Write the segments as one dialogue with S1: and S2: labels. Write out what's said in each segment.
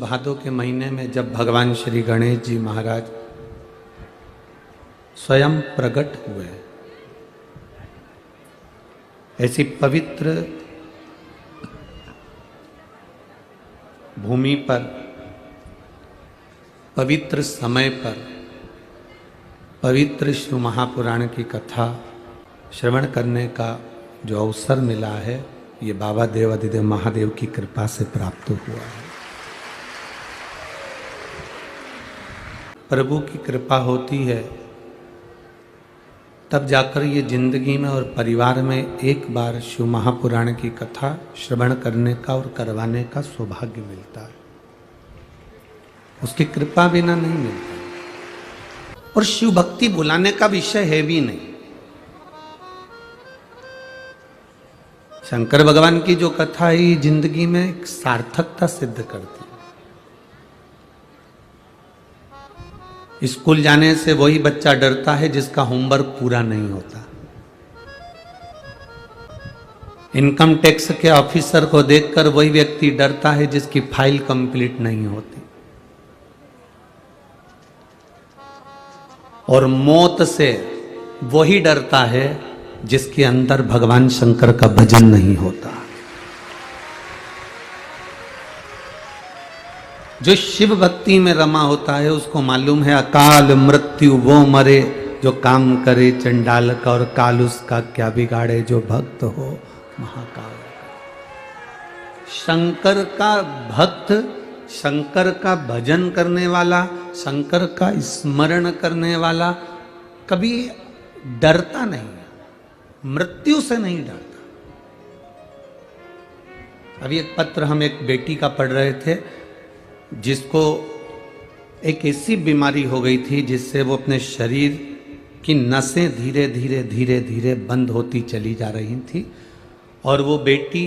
S1: भादों के महीने में जब भगवान श्री गणेश जी महाराज स्वयं प्रकट हुए, ऐसी पवित्र भूमि पर, पवित्र समय पर, पवित्र शिव महापुराण की कथा श्रवण करने का जो अवसर मिला है, ये बाबा देवाधिदेव महादेव की कृपा से प्राप्त हुआ है। प्रभु की कृपा होती है तब जाकर ये जिंदगी में और परिवार में एक बार शिव महापुराण की कथा श्रवण करने का और करवाने का सौभाग्य मिलता है। उसकी कृपा बिना नहीं मिलता। और शिव भक्ति बुलाने का विषय है भी नहीं। शंकर भगवान की जो कथा है ये जिंदगी में एक सार्थकता सिद्ध करती है। स्कूल जाने से वही बच्चा डरता है जिसका होमवर्क पूरा नहीं होता। इनकम टैक्स के ऑफिसर को देखकर वही व्यक्ति डरता है जिसकी फाइल कंप्लीट नहीं होती। और मौत से वही डरता है जिसके अंदर भगवान शंकर का भजन नहीं होता। जो शिव भक्ति में रमा होता है उसको मालूम है अकाल मृत्यु वो मरे जो काम करे चंडाल का, और काल उसका क्या बिगाड़े जो भक्त हो महाकाल। शंकर का भक्त, शंकर का भजन करने वाला, शंकर का स्मरण करने वाला कभी डरता नहीं, मृत्यु से नहीं डरता। अभी एक पत्र हम एक बेटी का पढ़ रहे थे जिसको एक ऐसी बीमारी हो गई थी जिससे वो अपने शरीर की नसें धीरे धीरे धीरे धीरे बंद होती चली जा रही थी। और वो बेटी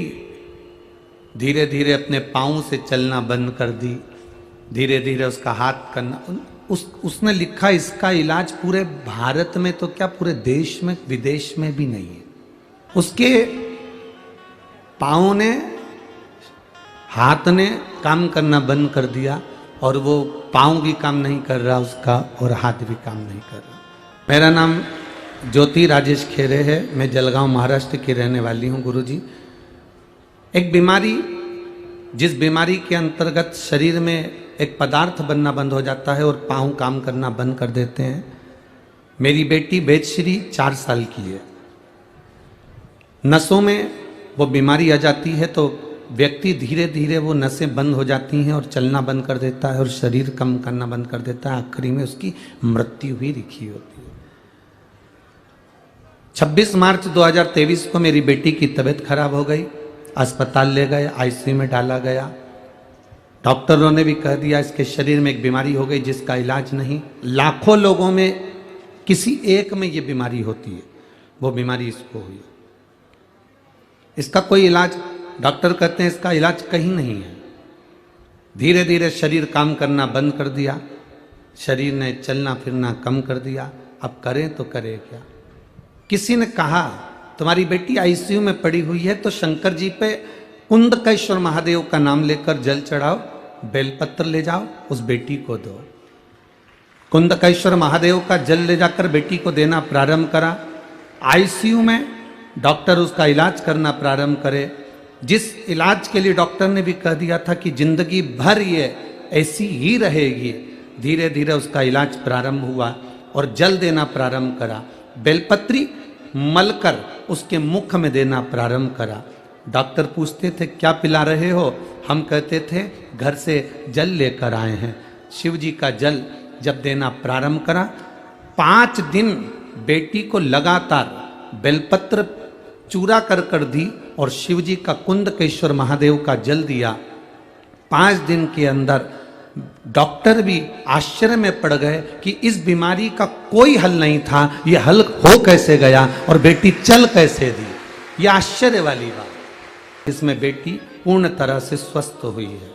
S1: धीरे धीरे अपने पाँव से चलना बंद कर दी, धीरे धीरे उसका हाथ करना। उसने लिखा इसका इलाज पूरे भारत में तो क्या पूरे देश में विदेश में भी नहीं है। उसके पाँव ने, हाथ ने काम करना बंद कर दिया और वो पाँव भी काम नहीं कर रहा उसका और हाथ भी काम नहीं कर रहा। मेरा नाम ज्योति राजेश खेरे है। मैं जलगांव महाराष्ट्र की रहने वाली हूँ। गुरुजी, एक बीमारी, जिस बीमारी के अंतर्गत शरीर में एक पदार्थ बनना बंद हो जाता है और पाँव काम करना बंद कर देते हैं। मेरी बेटी वेदश्री 4 साल की है। नसों में वो बीमारी आ जाती है तो व्यक्ति धीरे धीरे वो नसें बंद हो जाती हैं और चलना बंद कर देता है और शरीर कम करना बंद कर देता है। आखिरी में उसकी मृत्यु भी लिखी होती है। 26 मार्च 2023 को मेरी बेटी की तबीयत खराब हो गई। अस्पताल ले गए, आईसीयू में डाला गया। डॉक्टरों ने भी कह दिया इसके शरीर में एक बीमारी हो गई जिसका इलाज नहीं। लाखों लोगों में किसी एक में ये बीमारी होती है, वो बीमारी इसको हुई। इसका कोई इलाज, डॉक्टर कहते हैं इसका इलाज कहीं नहीं है। धीरे धीरे शरीर काम करना बंद कर दिया, शरीर ने चलना फिरना कम कर दिया। अब करें तो करें क्या। किसी ने कहा तुम्हारी बेटी आईसीयू में पड़ी हुई है तो शंकर जी पे कुंदकेश्वर महादेव का नाम लेकर जल चढ़ाओ, बेलपत्र ले जाओ, उस बेटी को दो। कुंदकेश्वर महादेव का जल ले जाकर बेटी को देना प्रारंभ करा। आईसीयू में डॉक्टर उसका इलाज करना प्रारंभ करे। जिस इलाज के लिए डॉक्टर ने भी कह दिया था कि जिंदगी भर ये ऐसी ही रहेगी, धीरे धीरे उसका इलाज प्रारंभ हुआ और जल देना प्रारंभ करा। बेलपत्री मलकर उसके मुख में देना प्रारंभ करा। डॉक्टर पूछते थे क्या पिला रहे हो, हम कहते थे घर से जल लेकर आए हैं। शिव जी का जल जब देना प्रारंभ करा, 5 दिन बेटी को लगातार बेलपत्र चूरा कर दी और शिव जी का कुंदकेश्वर महादेव का जल दिया। 5 दिन के अंदर डॉक्टर भी आश्चर्य में पड़ गए कि इस बीमारी का कोई हल नहीं था, ये हल हो कैसे गया और बेटी चल कैसे दी। ये आश्चर्य वाली बात। इसमें बेटी पूर्ण तरह से स्वस्थ हुई है।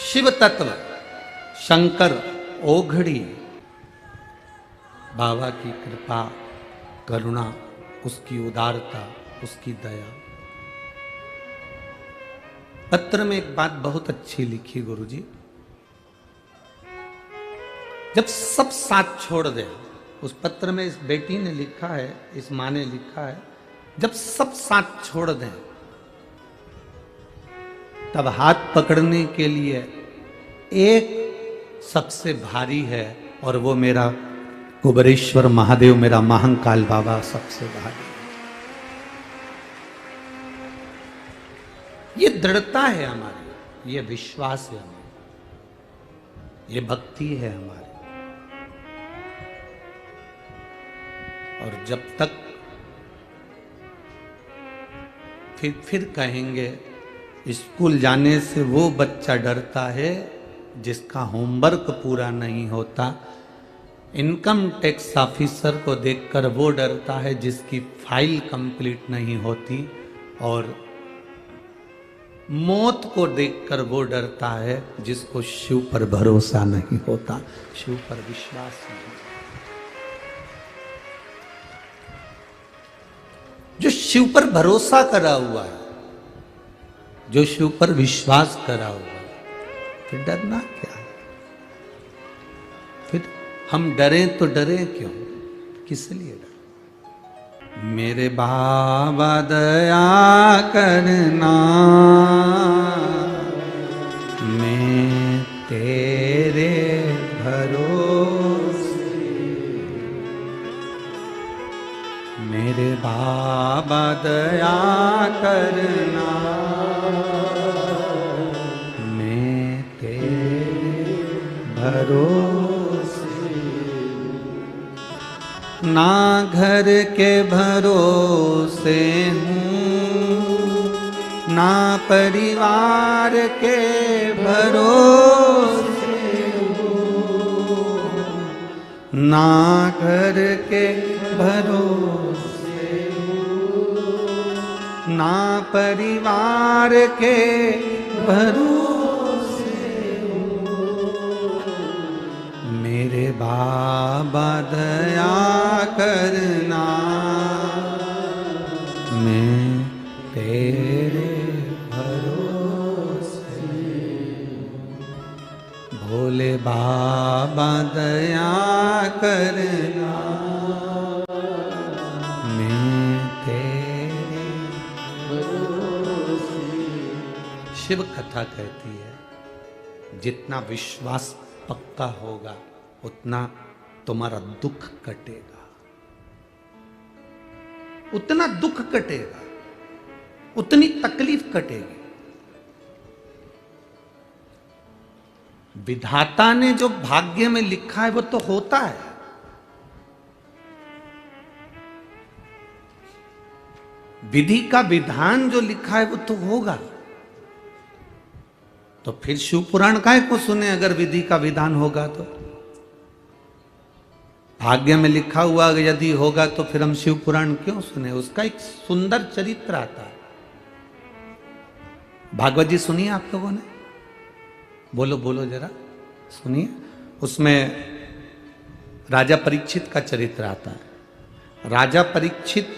S1: शिव तत्व, शंकर, ओघड़ी, बाबा की कृपा, करुणा, उसकी उदारता, उसकी दया। पत्र में एक बात बहुत अच्छी लिखी गुरुजी, जब सब साथ छोड़ दे, उस पत्र में इस बेटी ने लिखा है, इस मां ने लिखा है, जब सब साथ छोड़ दें तब हाथ पकड़ने के लिए एक सबसे भारी है, और वो मेरा कुबेरेश्वर महादेव, मेरा महाकाल बाबा सबसे भारी। ये दृढ़ता है हमारी, ये विश्वास है हमारी, ये भक्ति है हमारी। और जब तक फिर कहेंगे, स्कूल जाने से वो बच्चा डरता है जिसका होमवर्क पूरा नहीं होता, इनकम टैक्स ऑफिसर को देखकर वो डरता है जिसकी फाइल कंप्लीट नहीं होती, और मौत को देखकर वो डरता है जिसको शिव पर भरोसा नहीं होता, शिव पर विश्वास नहीं। जो शिव पर भरोसा करा हुआ है, जो शिव पर विश्वास करा हुआ है, फिर डरना क्या है? फिर हम डरें तो डरें क्यों? किस लिए डरें? मेरे बाबा दया करना, मैं तेरे भरोसे, मेरे बाबा दया करना, मैं तेरे भरोसे, ना घर के भरोसे हूँ, ना परिवार के भरोसे हूँ, ना घर के भरोसे हूँ, ना परिवार के भरोसे हूँ, मेरे बाबा दया करना, मैं तेरे भरोसे, भोले बाबा दया करना, मैं तेरे भरोसे। शिव कथा कहती है, जितना विश्वास पक्का होगा उतना तुम्हारा दुख कटेगा, उतना दुख कटेगा, उतनी तकलीफ कटेगी। विधाता ने जो भाग्य में लिखा है वो तो होता है, विधि का विधान जो लिखा है वो तो होगा। तो फिर शिव पुराण काहे को सुने अगर विधि का विधान होगा तो? भाग्य में लिखा हुआ यदि होगा तो फिर हम शिव पुराण क्यों सुने? उसका एक सुंदर चरित्र आता है। भागवत जी सुनिए आप लोगों ने, बोलो बोलो जरा सुनिए। उसमें राजा परीक्षित का चरित्र आता है। राजा परीक्षित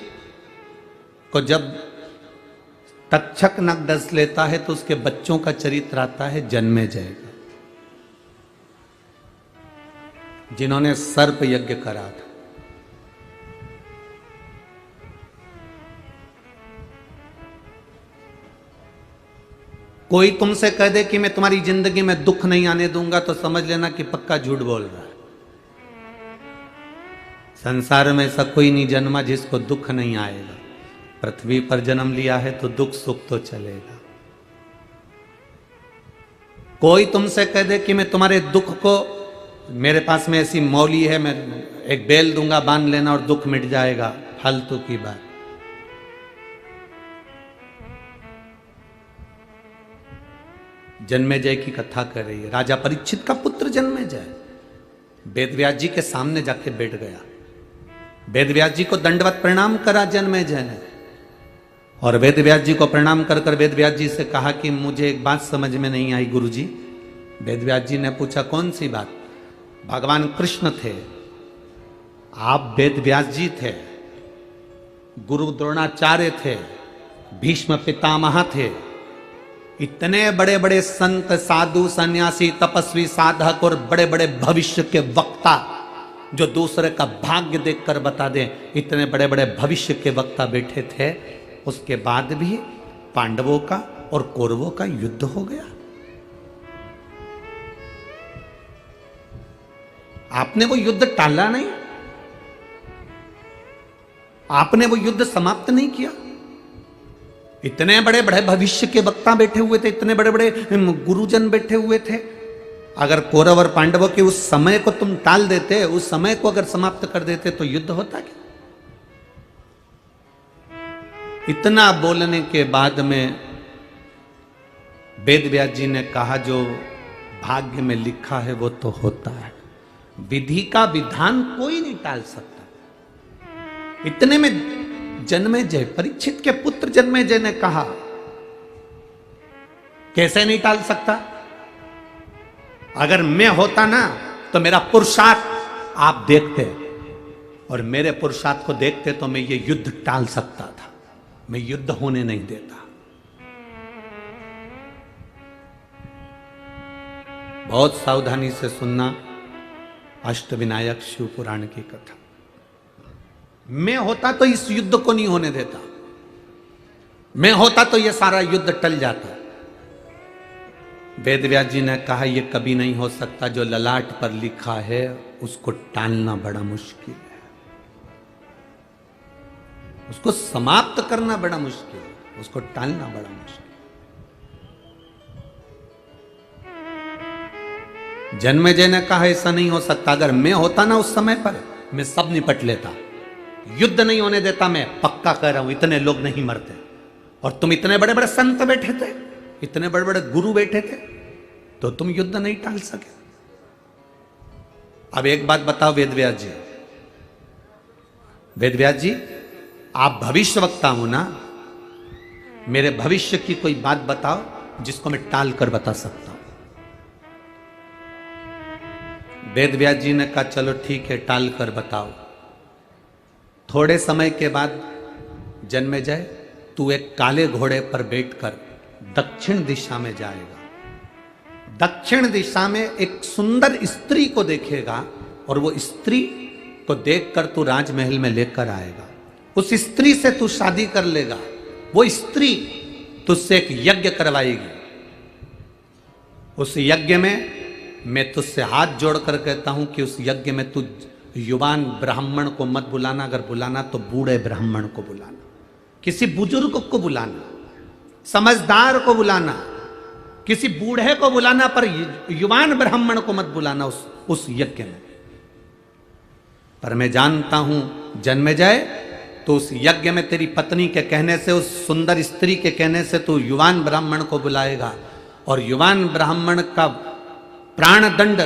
S1: को जब तक्षक नख डस लेता है तो उसके बच्चों का चरित्र आता है जन्मेजय का, जिन्होंने सर्प यज्ञ करा था। कोई तुमसे कह दे कि मैं तुम्हारी जिंदगी में दुख नहीं आने दूंगा तो समझ लेना कि पक्का झूठ बोल रहा है। संसार में ऐसा कोई नहीं जन्मा जिसको दुख नहीं आएगा। पृथ्वी पर जन्म लिया है तो दुख सुख तो चलेगा। कोई तुमसे कह दे कि मैं तुम्हारे दुख को, मेरे पास में ऐसी मौली है, मैं एक बेल दूंगा बांध लेना और दुख मिट जाएगा, फालतू की बात। जन्मेजय की कथा कर रही है। राजा परीक्षित का पुत्र जन्मेजय वेदव्यास जी के सामने जाके बैठ गया। वेदव्यास जी को दंडवत प्रणाम करा जन्मेजय ने, और वेदव्यास जी को प्रणाम कर कर वेदव्यास जी से कहा कि मुझे एक बात समझ में नहीं आई गुरुजी। वेदव्यास जी ने पूछा कौन सी बात? भगवान कृष्ण थे, आप वेदव्यास जी थे, गुरु द्रोणाचार्य थे, भीष्म पितामह थे, इतने बड़े बड़े संत, साधु, सन्यासी, तपस्वी, साधक और बड़े बड़े भविष्य के वक्ता जो दूसरे का भाग्य देखकर बता दें, इतने बड़े बड़े भविष्य के वक्ता बैठे थे, उसके बाद भी पांडवों का और कौरवों का युद्ध हो गया। आपने वो युद्ध टाला नहीं, आपने वो युद्ध समाप्त नहीं किया। इतने बड़े बड़े भविष्य के वक्ता बैठे हुए थे, इतने बड़े बड़े गुरुजन बैठे हुए थे। अगर कौरव और पांडवों के उस समय को तुम टाल देते, उस समय को अगर समाप्त कर देते तो युद्ध होता क्या? इतना बोलने के बाद में वेद व्यास जी ने कहा, जो भाग्य में लिखा है वो तो होता है, विधि का विधान कोई नहीं टाल सकता। इतने में जन्मेजय, परीक्षित के पुत्र जन्मेजय ने कहा, कैसे नहीं टाल सकता? अगर मैं होता ना तो मेरा पुरुषार्थ आप देखते और मेरे पुरुषार्थ को देखते तो मैं ये युद्ध टाल सकता था। मैं युद्ध होने नहीं देता। बहुत सावधानी से सुनना अष्टविनायक शिव पुराण की कथा। मैं होता तो इस युद्ध को नहीं होने देता, मैं होता तो यह सारा युद्ध टल जाता। वेद व्यास जी ने कहा, यह कभी नहीं हो सकता, जो ललाट पर लिखा है उसको टालना बड़ा मुश्किल है, उसको समाप्त करना बड़ा मुश्किल है, उसको टालना बड़ा मुश्किल। जन्मेजय ने कहा, ऐसा नहीं हो सकता, अगर मैं होता ना उस समय पर मैं सब निपट लेता, युद्ध नहीं होने देता। मैं पक्का कह रहा हूं, इतने लोग नहीं मरते। और तुम इतने बड़े बड़े संत बैठे थे, इतने बड़े बड़े गुरु बैठे थे, तो तुम युद्ध नहीं टाल सके। अब एक बात बताओ वेद व्यास जी, वेद व्यास जी आप भविष्य वक्ता हो ना, मेरे भविष्य की कोई बात बताओ जिसको मैं टाल कर बता सकता हूं। वेद व्यास जी ने कहा, चलो ठीक है, टाल कर बताओ। थोड़े समय के बाद जन्मेजय, तू एक काले घोड़े पर बैठकर दक्षिण दिशा में जाएगा। दक्षिण दिशा में एक सुंदर स्त्री को देखेगा और वो स्त्री को देखकर तू राजमहल में लेकर आएगा। उस स्त्री से तू शादी कर लेगा। वो स्त्री तुझसे एक यज्ञ करवाएगी। उस यज्ञ में मैं तुझसे हाथ जोड़कर कहता हूं कि उस यज्ञ में तू युवान ब्राह्मण को मत बुलाना, अगर बुलाना तो बूढ़े ब्राह्मण को बुलाना, किसी बुजुर्ग को बुलाना, समझदार को बुलाना, किसी बूढ़े को बुलाना, पर युवान ब्राह्मण को मत बुलाना उस यज्ञ में। पर मैं जानता हूं जन्मेजय, तो उस यज्ञ में तेरी पत्नी के कहने से, उस सुंदर स्त्री के कहने से तू युवान ब्राह्मण को बुलाएगा और युवान ब्राह्मण का प्राणदंड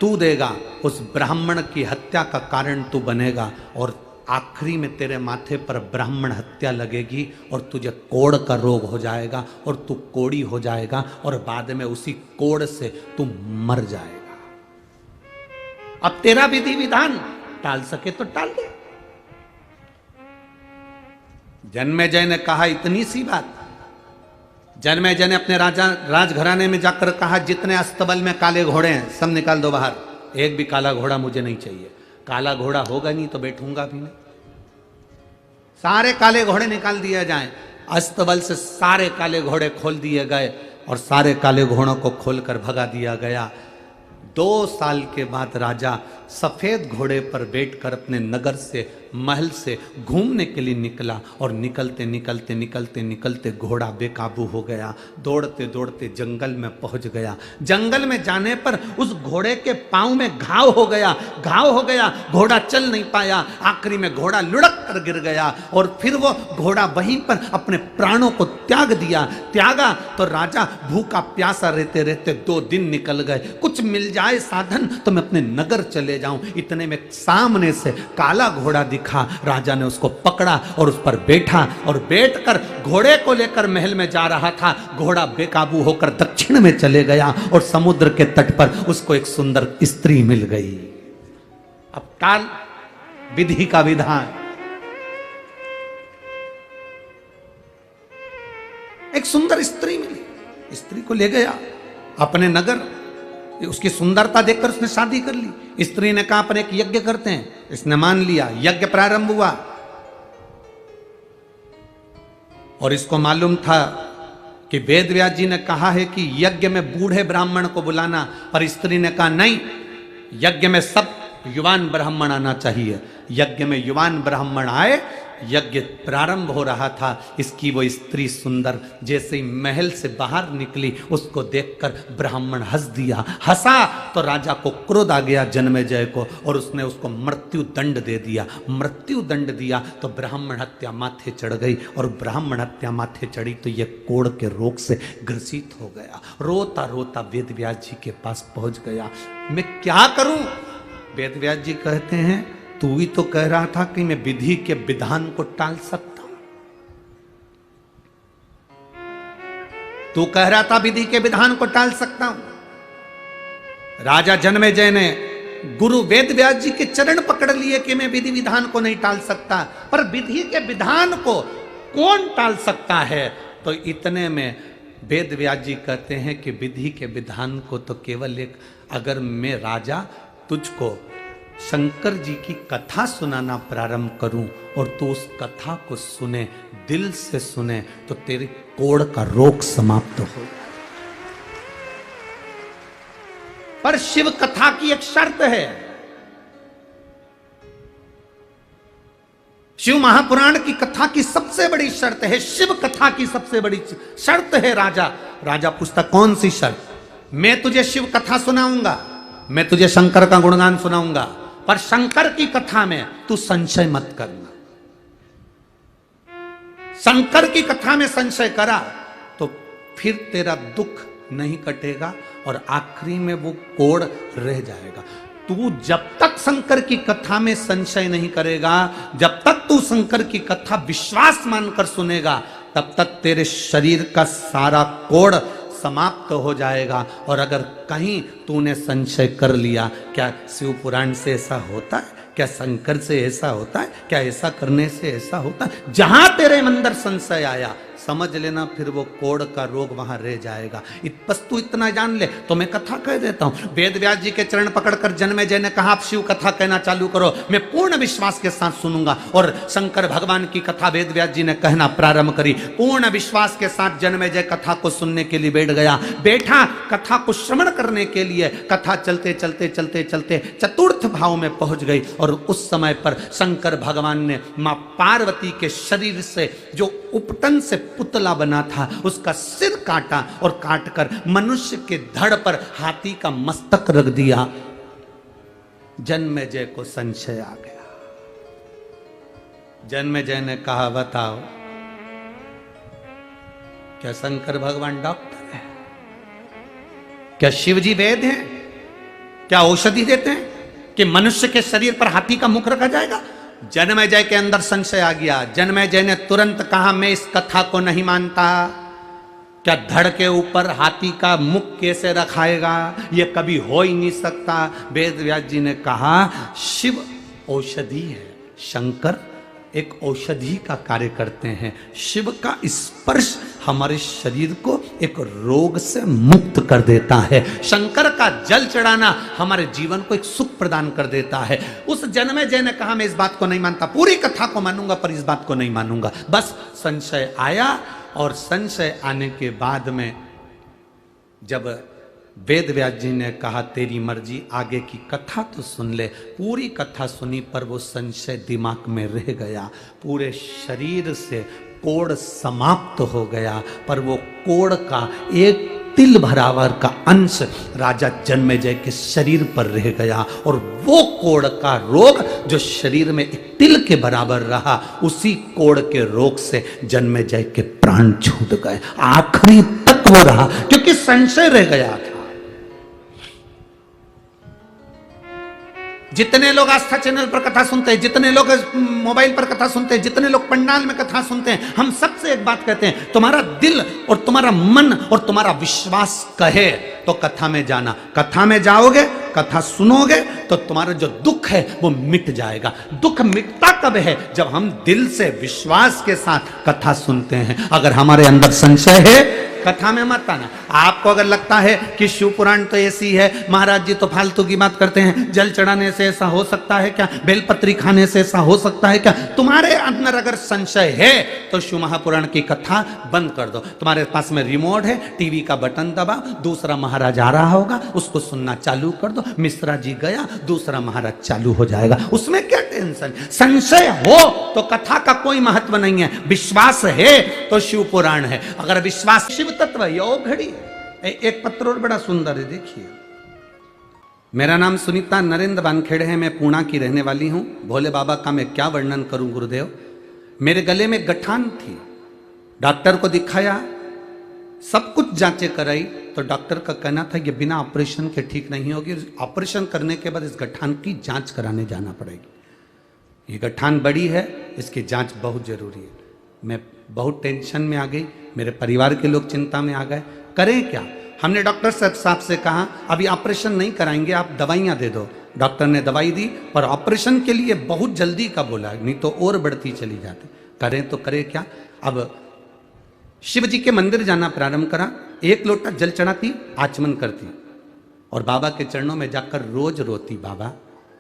S1: तू देगा, उस ब्राह्मण की हत्या का कारण तू बनेगा और आखिरी में तेरे माथे पर ब्राह्मण हत्या लगेगी और तुझे कोढ़ का रोग हो जाएगा और तू कोढ़ी हो जाएगा और बाद में उसी कोढ़ से तू मर जाएगा। अब तेरा विधि विधान टाल सके तो टाल दे। जन्मेजय ने कहा, इतनी सी बात। जन्मेजय ने अपने राजघराने में जाकर कहा, जितने अस्तबल में काले घोड़े हैं सब निकाल दो बाहर, एक भी काला घोड़ा मुझे नहीं चाहिए। काला घोड़ा होगा नहीं तो बैठूंगा भी नहीं। सारे काले घोड़े निकाल दिए जाएं। अस्तबल से सारे काले घोड़े खोल दिए गए और सारे काले घोड़ों को खोलकर भगा दिया गया। 2 साल के बाद राजा सफेद घोड़े पर बैठकर अपने नगर से, महल से घूमने के लिए निकला और निकलते निकलते निकलते निकलते घोड़ा बेकाबू हो गया। दौड़ते दौड़ते जंगल में पहुंच गया। जंगल में जाने पर उस घोड़े के पांव में घाव हो गया। घाव हो गया, घोड़ा चल नहीं पाया। आखिरी में घोड़ा लुढ़क कर गिर गया और फिर वो घोड़ा वहीं पर अपने प्राणों को त्याग दिया। त्यागा तो राजा भूखा प्यासा रहते रहते 2 दिन निकल गए। कुछ मिल जाए साधन तो मैं अपने नगर चले जाऊं। इतने में सामने से काला घोड़ा दिखा। राजा ने उसको पकड़ा और उस पर बैठा और बैठकर घोड़े को लेकर महल में जा रहा था। घोड़ा बेकाबू होकर दक्षिण में चले गया और समुद्र के तट पर उसको एक सुंदर स्त्री मिल गई। अब टाल विधि का विधान। एक सुंदर स्त्री मिली, स्त्री को ले गया अपने नगर, उसकी सुंदरता देखकर उसने शादी कर ली। स्त्री ने कहा अपन एक यज्ञ करते हैं, इसने मान लिया, यज्ञ प्रारंभ हुआ। और इसको मालूम था कि वेद व्यास जी ने कहा है कि यज्ञ में बूढ़े ब्राह्मण को बुलाना, पर स्त्री ने कहा नहीं, यज्ञ में सब युवान ब्राह्मण आना चाहिए। यज्ञ में युवान ब्राह्मण आए, यज्ञ प्रारंभ हो रहा था। इसकी वो स्त्री सुंदर जैसे ही महल से बाहर निकली, उसको देखकर ब्राह्मण हंस दिया। हंसा तो राजा को क्रोध आ गया जन्मेजय को, और उसने उसको मृत्यु दंड दे दिया। मृत्यु दंड दिया तो ब्राह्मण हत्या माथे चढ़ गई, और ब्राह्मण हत्या माथे चढ़ी तो ये कोढ़ के रोग से ग्रसित हो गया। रोता रोता वेद व्यास जी के पास पहुंच गया, मैं क्या करूं? वेद व्यास जी कहते हैं, तू ही तो कह रहा था कि मैं विधि के विधान को टाल सकता हूं। तू कह रहा था विधि के विधान को टाल सकता हूं। राजा जन्मेजय ने गुरु वेद व्यास जी के चरण पकड़ लिए कि मैं विधि विधान को नहीं टाल सकता, पर विधि के विधान को कौन टाल सकता है? तो इतने में वेद व्यास जी कहते हैं कि विधि के विधान को तो केवल एक, अगर मैं राजा तुझको शंकर जी की कथा सुनाना प्रारंभ करूं और तू उस कथा को सुने, दिल से सुने, तो तेरे कोढ़ का रोग समाप्त हो। पर शिव कथा की एक शर्त है, शिव महापुराण की कथा की सबसे बड़ी शर्त है, शिव कथा की सबसे बड़ी शर्त है राजा। राजा पूछता कौन सी शर्त? मैं तुझे शिव कथा सुनाऊंगा, मैं तुझे शंकर का गुणगान सुनाऊंगा, पर शंकर की कथा में तू संशय मत करना। शंकर की कथा में संशय करा तो फिर तेरा दुख नहीं कटेगा और आखिरी में वो कोढ़ रह जाएगा। तू जब तक शंकर की कथा में संशय नहीं करेगा, जब तक तू शंकर की कथा विश्वास मानकर सुनेगा, तब तक तेरे शरीर का सारा कोढ़ समाप्त हो जाएगा। और अगर कहीं तूने संशय कर लिया, क्या शिव पुराण से ऐसा होता है? क्या शंकर से ऐसा होता है? क्या ऐसा करने से ऐसा होता है? जहां तेरे अंदर संशय आया, समझ लेना फिर वो कोढ़ का रोग वहां रह जाएगा। बस तू इतना जान ले तो मैं कथा कह देता हूं। वेद व्यास जी के चरण पकड़कर जन्मेजय ने कहा आप शिव कथा कहना चालू करो, मैं पूर्ण विश्वास के साथ सुनूंगा। और शंकर भगवान की कथा वेद व्यास जी ने कहना प्रारंभ करी। पूर्ण विश्वास के साथ जन्मेजय कथा को सुनने के लिए बैठ गया। बैठा कथा को श्रवण करने के लिए। कथा चलते चलते चलते चलते चतुर्थ भाव में पहुंच गई, और उस समय पर शंकर भगवान ने मां पार्वती के शरीर से जो उपटन से पुतला बना था उसका सिर काटा, और काटकर मनुष्य के धड़ पर हाथी का मस्तक रख दिया। जन्मेजय को संशय आ गया। जन्मेजय ने कहा बताओ, क्या शंकर भगवान डॉक्टर है? क्या शिव जी वैद्य हैं? क्या औषधि देते हैं कि मनुष्य के शरीर पर हाथी का मुख रखा जाएगा? जन्मेजय के अंदर संशय आ गया। जन्मेजय ने तुरंत कहा मैं इस कथा को नहीं मानता। क्या धड़ के ऊपर हाथी का मुख कैसे रखाएगा? यह कभी हो ही नहीं सकता। वेद व्यास जी ने कहा शिव औषधि है, शंकर एक औषधि का कार्य करते हैं। शिव का स्पर्श हमारे शरीर को एक रोग से मुक्त कर देता है। शंकर का जल चढ़ाना हमारे जीवन को एक सुख प्रदान कर देता है। उस जन्मेजय ने कहा मैं इस बात को नहीं मानता, पूरी कथा को मानूंगा पर इस बात को नहीं मानूंगा। बस संशय आया, और संशय आने के बाद में जब वेद व्यास जी ने कहा तेरी मर्जी, आगे की कथा तो सुन ले। पूरी कथा सुनी पर वो संशय दिमाग में रह गया। पूरे शरीर से कोढ़ समाप्त हो गया, पर वो कोढ़ का एक तिल बराबर का अंश राजा जन्मेजय के शरीर पर रह गया। और वो कोढ़ का रोग जो शरीर में एक तिल के बराबर रहा, उसी कोढ़ के रोग से जन्मेजय के प्राण छूट गए। आखिरी तक वो रहा क्योंकि संशय रह गया था। जितने लोग आस्था चैनल पर कथा सुनते हैं, जितने लोग मोबाइल पर कथा सुनते हैं, जितने लोग पंडाल में कथा सुनते हैं, हम सबसे एक बात कहते हैं, तुम्हारा दिल और तुम्हारा मन और तुम्हारा विश्वास कहे तो कथा में जाना। कथा में जाओगे, कथा सुनोगे तो तुम्हारा जो दुख है वो मिट जाएगा। दुख मिटता कब है? जब हम दिल से विश्वास के साथ कथा सुनते हैं। अगर हमारे अंदर संशय है, कथा में मत आना। आपको अगर लगता है कि शिव पुराण तो ऐसी है, महाराज जी तो फालतू की बात करते हैं, जल चढ़ाने से ऐसा हो सकता है क्या, बेलपत्री खाने से ऐसा हो सकता है क्या, तुम्हारे अंदर अगर संशय है तो शिव महापुराण की कथा बंद कर दो। तुम्हारे पास में रिमोट है, टीवी का बटन दबाओ, दूसरा महाराज आ रहा होगा उसको सुनना चालू कर दो, मिश्रा जी गया दूसरा महाराज चालू हो जाएगा, उसमें क्या टेंशन। संशय हो तो कथा का कोई महत्व नहीं है, विश्वास है तो शिव पुराण है। अगर विश्वास शिव तत्व है, यो घड़ी है। एक पत्र और बड़ा सुंदर है, देखिए। मेरा नाम सुनीता नरेंद्र वानखेड़े है, मैं पूना की रहने वाली हूं। भोले बाबा का मैं क्या वर्णन करूं गुरुदेव। मेरे गले में गठान थी, डॉक्टर को दिखाया, सब कुछ जांचें कराई, तो डॉक्टर का कहना था ये बिना ऑपरेशन के ठीक नहीं होगी, ऑपरेशन करने के बाद इस गठान की जांच कराने जाना पड़ेगी। ये गठान बड़ी है, इसकी जांच बहुत जरूरी है। मैं बहुत टेंशन में आ गई, मेरे परिवार के लोग चिंता में आ गए, करें क्या। हमने डॉक्टर साहब से कहा अभी ऑपरेशन नहीं कराएंगे, आप दवाइयाँ दे दो। डॉक्टर ने दवाई दी, पर ऑपरेशन के लिए बहुत जल्दी का बोला, नहीं तो और बढ़ती चली जाती। करें तो करें क्या। अब शिव जी के मंदिर जाना प्रारंभ करा, एक लोटा जल चढ़ाती, आचमन करती और बाबा के चरणों में जाकर रोज रोती, बाबा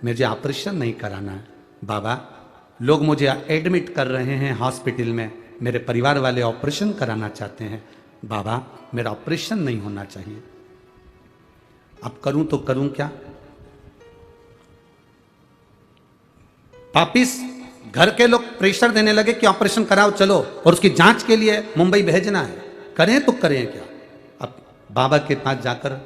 S1: मुझे ऑपरेशन नहीं कराना है, बाबा लोग मुझे एडमिट कर रहे हैं हॉस्पिटल में, मेरे परिवार वाले ऑपरेशन कराना चाहते हैं, बाबा मेरा ऑपरेशन नहीं होना चाहिए। अब करूं तो करूं क्या। वापिस घर के लोग प्रेशर देने लगे कि ऑपरेशन कराओ चलो, और उसकी जांच के लिए मुंबई भेजना है, करें तो करें क्या। अब बाबा के पास जाकर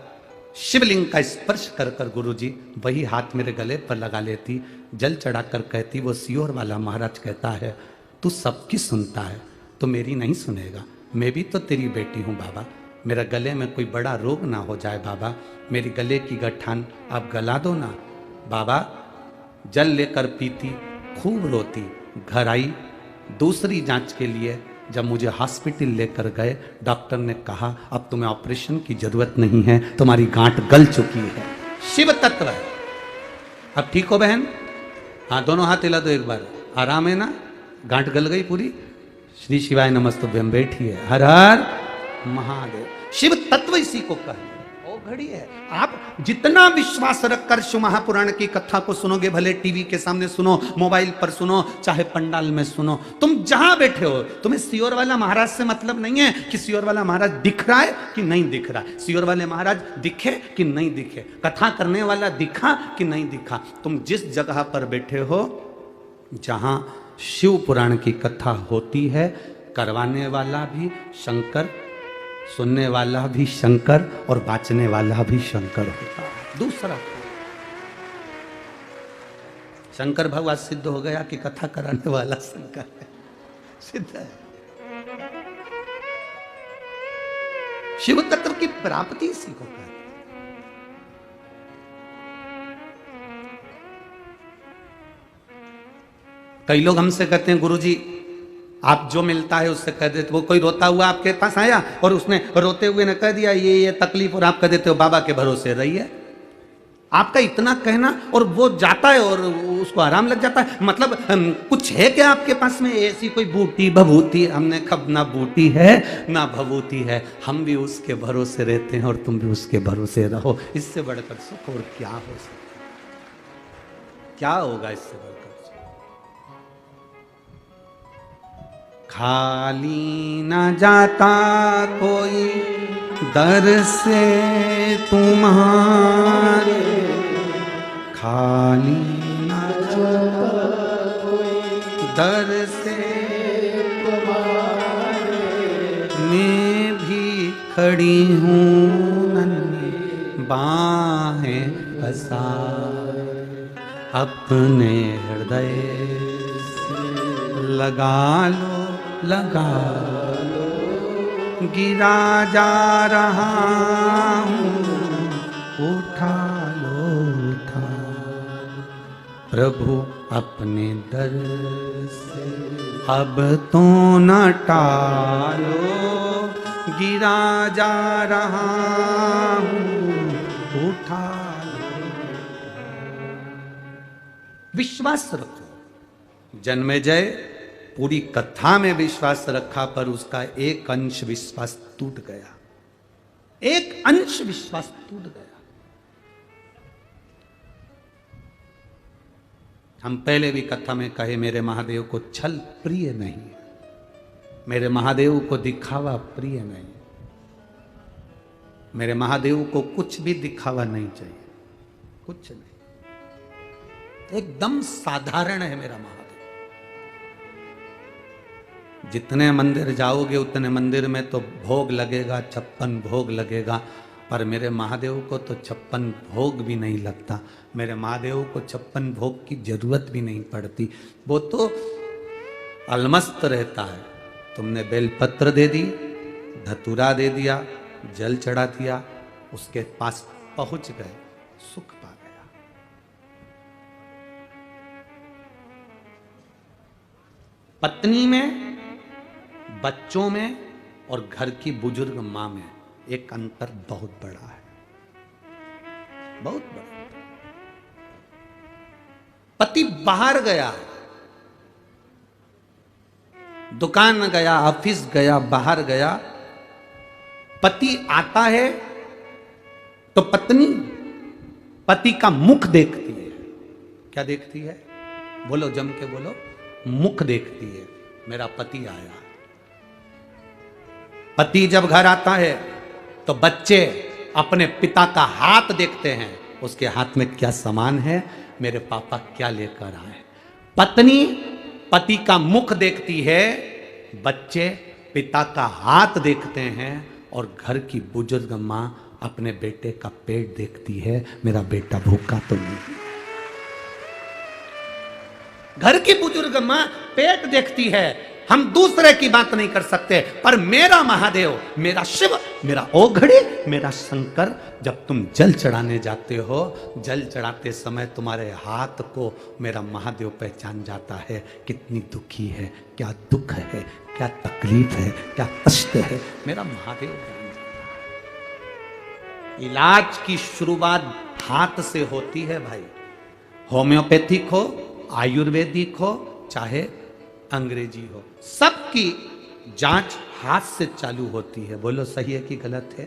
S1: शिवलिंग का स्पर्श कर कर गुरुजी वही हाथ मेरे गले पर लगा लेती, जल चढ़ाकर कहती, वो सियोर वाला महाराज कहता है तू सबकी सुनता है तो मेरी नहीं सुनेगा, मैं भी तो तेरी बेटी हूँ बाबा, मेरा गले में कोई बड़ा रोग ना हो जाए बाबा, मेरी गले की गठान आप गला दो ना। बाबा जल लेकर पीती, खूब रोती, घर आई, दूसरी जांच के लिए जब मुझे हॉस्पिटल लेकर गए, डॉक्टर ने कहा अब तुम्हें ऑपरेशन की जरूरत नहीं है, तुम्हारी गांठ गल चुकी है। शिव तत्व है। अब ठीक हो बहन, हाँ दोनों हाथ हिला दो एक बार, आराम है ना, गांठ गल गई पूरी। श्री शिवाय नमस्तुभ्यम, बैठिए, हर हर महादेव। शिव तत्व इसी को कहे, ओ घड़ी है। आप जितना विश्वास रखकर शिव महापुराण की कथा को सुनोगे, भले टीवी के सामने सुनो, मोबाइल पर सुनो, चाहे पंडाल में सुनो, तुम जहां बैठे हो, तुम्हें सियोर वाला महाराज से मतलब नहीं है कि सियोर वाला महाराज दिख रहा है कि नहीं दिख रहा है, सियोर वाले महाराज दिखे कि नहीं दिखे, कथा करने वाला दिखा कि नहीं दिखा, तुम जिस जगह पर बैठे हो जहां शिव पुराण की कथा होती है, करवाने वाला भी शंकर, सुनने वाला भी शंकर और बाँचने वाला भी शंकर होता है। दूसरा शंकर भगवान सिद्ध हो गया कि कथा कराने वाला शंकर है, सिद्ध है। शिव तत्व की प्राप्ति इसी को कहते हैं। कई लोग हमसे कहते हैं गुरुजी आप जो मिलता है उससे कह देते, वो कोई रोता हुआ आपके पास आया और उसने रोते हुए ने कह दिया ये तकलीफ, और आप कह देते हो बाबा के भरोसे रहिए। आपका इतना कहना और वो जाता है और उसको आराम लग जाता है, मतलब कुछ है क्या आपके पास में ऐसी कोई बूटी भभूति। हमने कब, ना बूटी है ना भभूति है, हम भी उसके भरोसे रहते हैं और तुम भी उसके भरोसे रहो। इससे बढ़कर सुख और क्या हो सकता, क्या होगा इससे बढ़कर। खाली न जाता कोई दर से तुम्हारे, खाली न जाता कोई दर से तुम्हारे, मैं भी खड़ी हूँ नन्ही बाहें पसारे, अपने हृदय से लगा लो लगा लो, गिरा जा रहा हूँ उठा लो उठा, प्रभु अपने दर से अब तो न टालो, गिरा जा रहा हूँ उठा लो। विश्वास रखो। जन्मेजय पूरी कथा में विश्वास रखा पर उसका एक अंश विश्वास टूट गया, एक अंश विश्वास टूट गया। हम पहले भी कथा में कहे मेरे महादेव को छल प्रिय नहीं, मेरे महादेव को दिखावा प्रिय नहीं, मेरे महादेव को कुछ भी दिखावा नहीं चाहिए, कुछ नहीं, एकदम साधारण है मेरा महादेव। जितने मंदिर जाओगे उतने मंदिर में तो भोग लगेगा, 56 भोग लगेगा, पर मेरे महादेव को तो 56 भोग भी नहीं लगता, मेरे महादेव को 56 भोग की जरूरत भी नहीं पड़ती, वो तो अलमस्त रहता है। तुमने बेलपत्र दे दी, धतूरा दे दिया, जल चढ़ा दिया, उसके पास पहुंच गए, सुख पा गया। पत्नी में, बच्चों में और घर की बुजुर्ग मां में एक अंतर बहुत बड़ा है, बहुत बड़ा। पति बाहर गया, दुकान गया, ऑफिस गया, बाहर गया, पति आता है तो पत्नी पति का मुख देखती है। क्या देखती है? बोलो, जम के बोलो। मुख देखती है, मेरा पति आया। पति जब घर आता है तो बच्चे अपने पिता का हाथ देखते हैं, उसके हाथ में क्या सामान है, मेरे पापा क्या लेकर आए। पत्नी पति का मुख देखती है, बच्चे पिता का हाथ देखते हैं, और घर की बुजुर्ग मां अपने बेटे का पेट देखती है, मेरा बेटा भूखा तो नहीं। घर की बुजुर्ग मां पेट देखती है। हम दूसरे की बात नहीं कर सकते, पर मेरा महादेव, मेरा शिव, मेरा ओघड़ी, मेरा शंकर, जब तुम जल चढ़ाने जाते हो, जल चढ़ाते समय तुम्हारे हाथ को मेरा महादेव पहचान जाता है, कितनी दुखी है, क्या दुख है, क्या तकलीफ है, क्या कष्ट है, मेरा महादेव जान जाता है। इलाज की शुरुआत हाथ से होती है भाई, होम्योपैथिक हो, आयुर्वेदिक हो, चाहे अंग्रेजी हो, सबकी जांच हाथ से चालू होती है। बोलो सही है कि गलत है?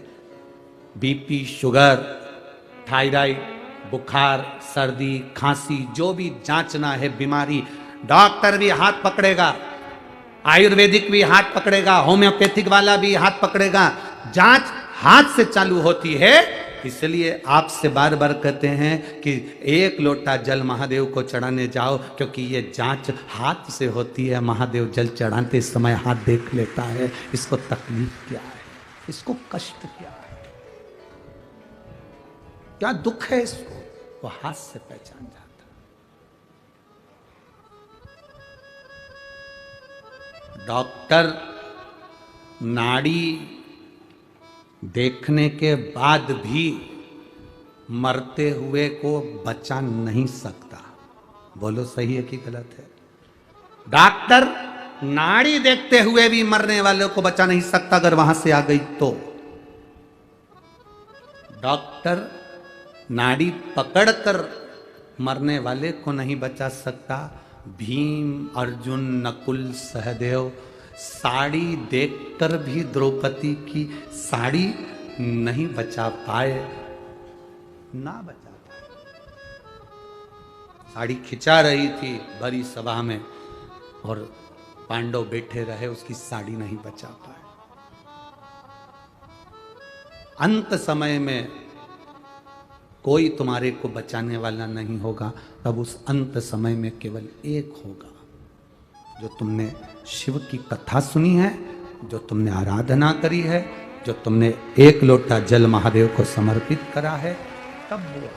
S1: बीपी, शुगर, थायराइड, बुखार, सर्दी, खांसी, जो भी जांचना है बीमारी, डॉक्टर भी हाथ पकड़ेगा, आयुर्वेदिक भी हाथ पकड़ेगा, होम्योपैथिक वाला भी हाथ पकड़ेगा, जांच हाथ से चालू होती है। इसलिए आपसे बार बार कहते हैं कि एक लोटा जल महादेव को चढ़ाने जाओ, क्योंकि ये जांच हाथ से होती है। महादेव जल चढ़ाते समय हाथ देख लेता है, इसको तकलीफ क्या है, इसको कष्ट क्या है, क्या दुख है, इसको वो हाथ से पहचान जाता। डॉक्टर नाड़ी देखने के बाद भी मरते हुए को बचा नहीं सकता। बोलो सही है कि गलत है? डॉक्टर नाड़ी देखते हुए भी मरने वाले को बचा नहीं सकता, अगर वहां से आ गई तो। डॉक्टर नाड़ी पकड़कर मरने वाले को नहीं बचा सकता। भीम, अर्जुन, नकुल, सहदेव साड़ी देखकर भी द्रौपदी की साड़ी नहीं बचा पाए, ना बचा पाए। साड़ी खिंचा रही थी भरी सभा में और पांडव बैठे रहे, उसकी साड़ी नहीं बचा पाए। अंत समय में कोई तुम्हारे को बचाने वाला नहीं होगा, तब उस अंत समय में केवल एक होगा, जो तुमने शिव की कथा सुनी है, जो तुमने आराधना करी है, जो तुमने एक लोटा जल महादेव को समर्पित करा है, तब वो।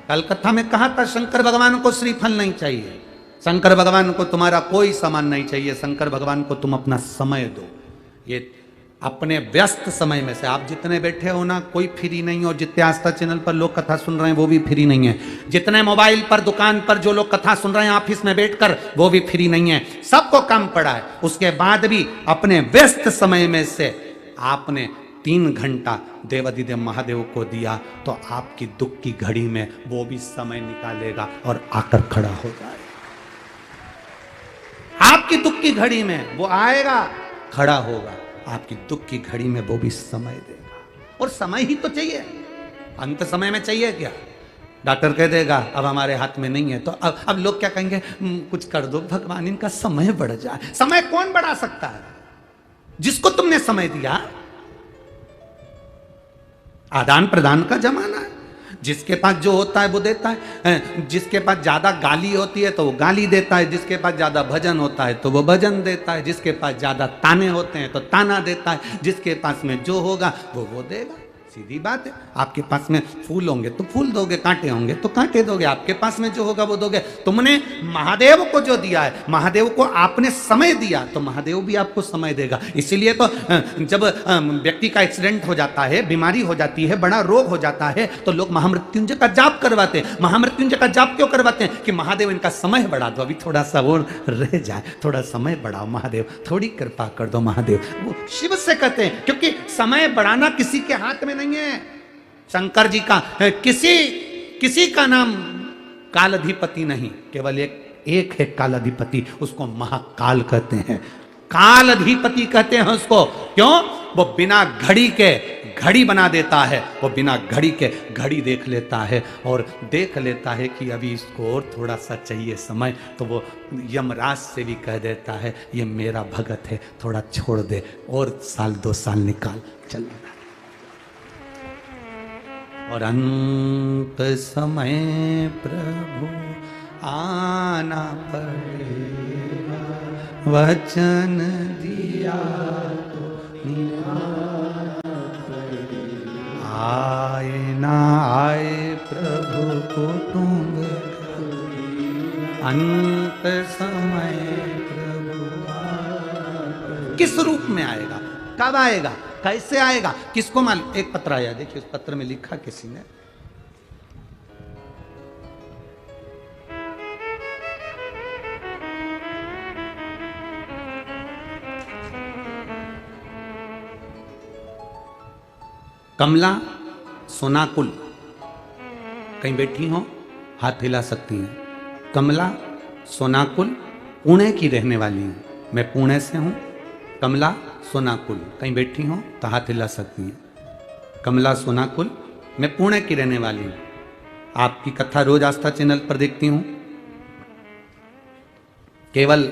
S1: कल कथा में कहा था शंकर भगवान को श्रीफल नहीं चाहिए, शंकर भगवान को तुम्हारा कोई सामान नहीं चाहिए, शंकर भगवान को तुम अपना समय दो। ये अपने व्यस्त समय में से आप जितने बैठे हो ना, कोई फ्री नहीं हो। जितने आस्था चैनल पर लोग कथा सुन रहे हैं वो भी फ्री नहीं है। जितने मोबाइल पर, दुकान पर जो लोग कथा सुन रहे हैं ऑफिस में बैठकर, वो भी फ्री नहीं है। सबको काम पड़ा है। उसके बाद भी अपने व्यस्त समय में से आपने 3 घंटा देवाधिदेव महादेव को दिया, तो आपकी दुख की घड़ी में वो भी समय निकालेगा और आकर खड़ा हो जाएगा। आप आपकी दुख की घड़ी में वो आएगा, खड़ा होगा, आपकी दुख की घड़ी में वो भी समय देगा। और समय ही तो चाहिए, अंत समय में चाहिए क्या? डॉक्टर कह देगा अब हमारे हाथ में नहीं है, तो अब लोग क्या कहेंगे, कुछ कर दो भगवान, इनका समय बढ़ जाए। समय कौन बढ़ा सकता है? जिसको तुमने समय दिया। आदान प्रदान का जमाना है, जिसके पास जो होता है वो देता है। जिसके पास ज्यादा गाली होती है तो वो गाली देता है, जिसके पास ज्यादा भजन होता है तो वो भजन देता है, जिसके पास ज्यादा ताने होते हैं तो ताना देता है, जिसके पास में जो होगा वो देगा। सीधी बात है। आपके पास में फूल होंगे तो फूल दोगे, कांटे होंगे तो कांटे दोगे, आपके पास में जो होगा वो दोगे। तुमने महादेव को जो दिया है, महादेव को आपने समय दिया तो महादेव भी आपको समय देगा। इसीलिए तो जब व्यक्ति का एक्सीडेंट हो जाता है, बीमारी हो जाती है, बड़ा रोग हो जाता है, तो लोग महामृत्युंजय का जाप करवाते हैं। महामृत्युंजय का जाप क्यों करवाते हैं? कि महादेव इनका समय बढ़ा दो, अभी थोड़ा सा वो रह जाए, थोड़ा समय बढ़ाओ महादेव, थोड़ी कृपा कर दो महादेव। वो शिव से कहते हैं, क्योंकि समय बढ़ाना किसी के हाथ में नहीं है। शंकर जी का किसी का नाम कालाधिपति नहीं, केवल एक है कालाधिपति, उसको महाकाल कहते हैं। कालाधिपति कहते हैं उसको, क्यों? वो बिना घड़ी के घड़ी बना देता है, वो बिना घड़ी के घड़ी देख लेता है और देख लेता है कि अभी इसको और थोड़ा सा चाहिए समय, तो वो यमराज से भी कह देता है ये मेरा भगत है, थोड़ा छोड़ दे, और साल 2 साल निकाल, चल। और अंत समय प्रभु आना पड़ेगा, वचन दिया तो निभाना पड़ेगा। आए ना आए प्रभु कुटुंब, अंत समय प्रभु आना। किस रूप में आएगा, कब आएगा, कैसे आएगा, किसको मालूम? एक पत्र आया, देखिए उस पत्र में लिखा किसी ने, कमला सोनाकुल, कहीं बैठी हो हाथ हिला सकती हैं। कमला सोनाकुल पुणे की रहने वाली हूं, मैं पुणे से हूं। कमला सोनाकुल, कहीं बैठी हो तो हाथ हिला सकती हैं। कमला सोनाकुल, मैं पुणे की रहने वाली हूं। आपकी कथा रोज आस्था चैनल पर देखती हूं। केवल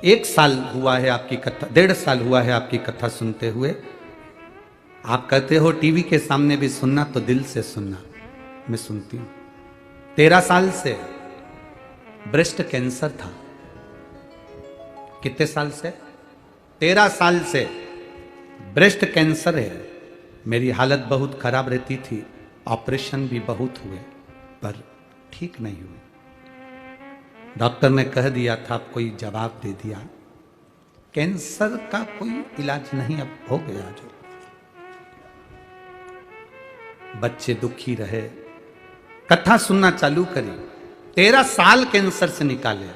S1: 1 साल हुआ है आपकी कथा, 1.5 साल हुआ है आपकी कथा सुनते हुए। आप कहते हो टीवी के सामने भी सुनना तो दिल से सुनना, मैं सुनती हूं। 13 साल से ब्रेस्ट कैंसर था। कितने साल से? 13 साल से ब्रेस्ट कैंसर है। मेरी हालत बहुत खराब रहती थी, ऑपरेशन भी बहुत हुए पर ठीक नहीं हुए। डॉक्टर ने कह दिया था, कोई जवाब दे दिया, कैंसर का कोई इलाज नहीं, अब हो गया। जो बच्चे दुखी रहे, कथा सुनना चालू करी, 13 साल कैंसर से निकाले।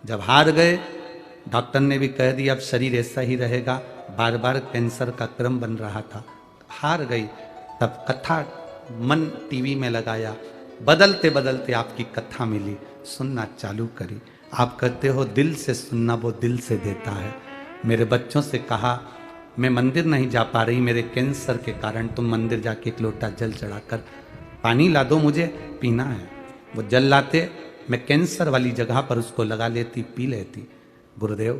S1: जब हार गए, डॉक्टर ने भी कह दिया अब शरीर ऐसा ही रहेगा, बार बार कैंसर का क्रम बन रहा था, हार गई। तब कथा मन टीवी में लगाया, बदलते बदलते आपकी कथा मिली, सुनना चालू करी। आप कहते हो दिल से सुनना, वो दिल से देता है। मेरे बच्चों से कहा मैं मंदिर नहीं जा पा रही मेरे कैंसर के कारण, तुम मंदिर जाके 1 लोटा जल चढ़ाकर पानी ला दो, मुझे पीना है। वो जल लाते, मैं कैंसर वाली जगह पर उसको लगा लेती, पी लेती। गुरुदेव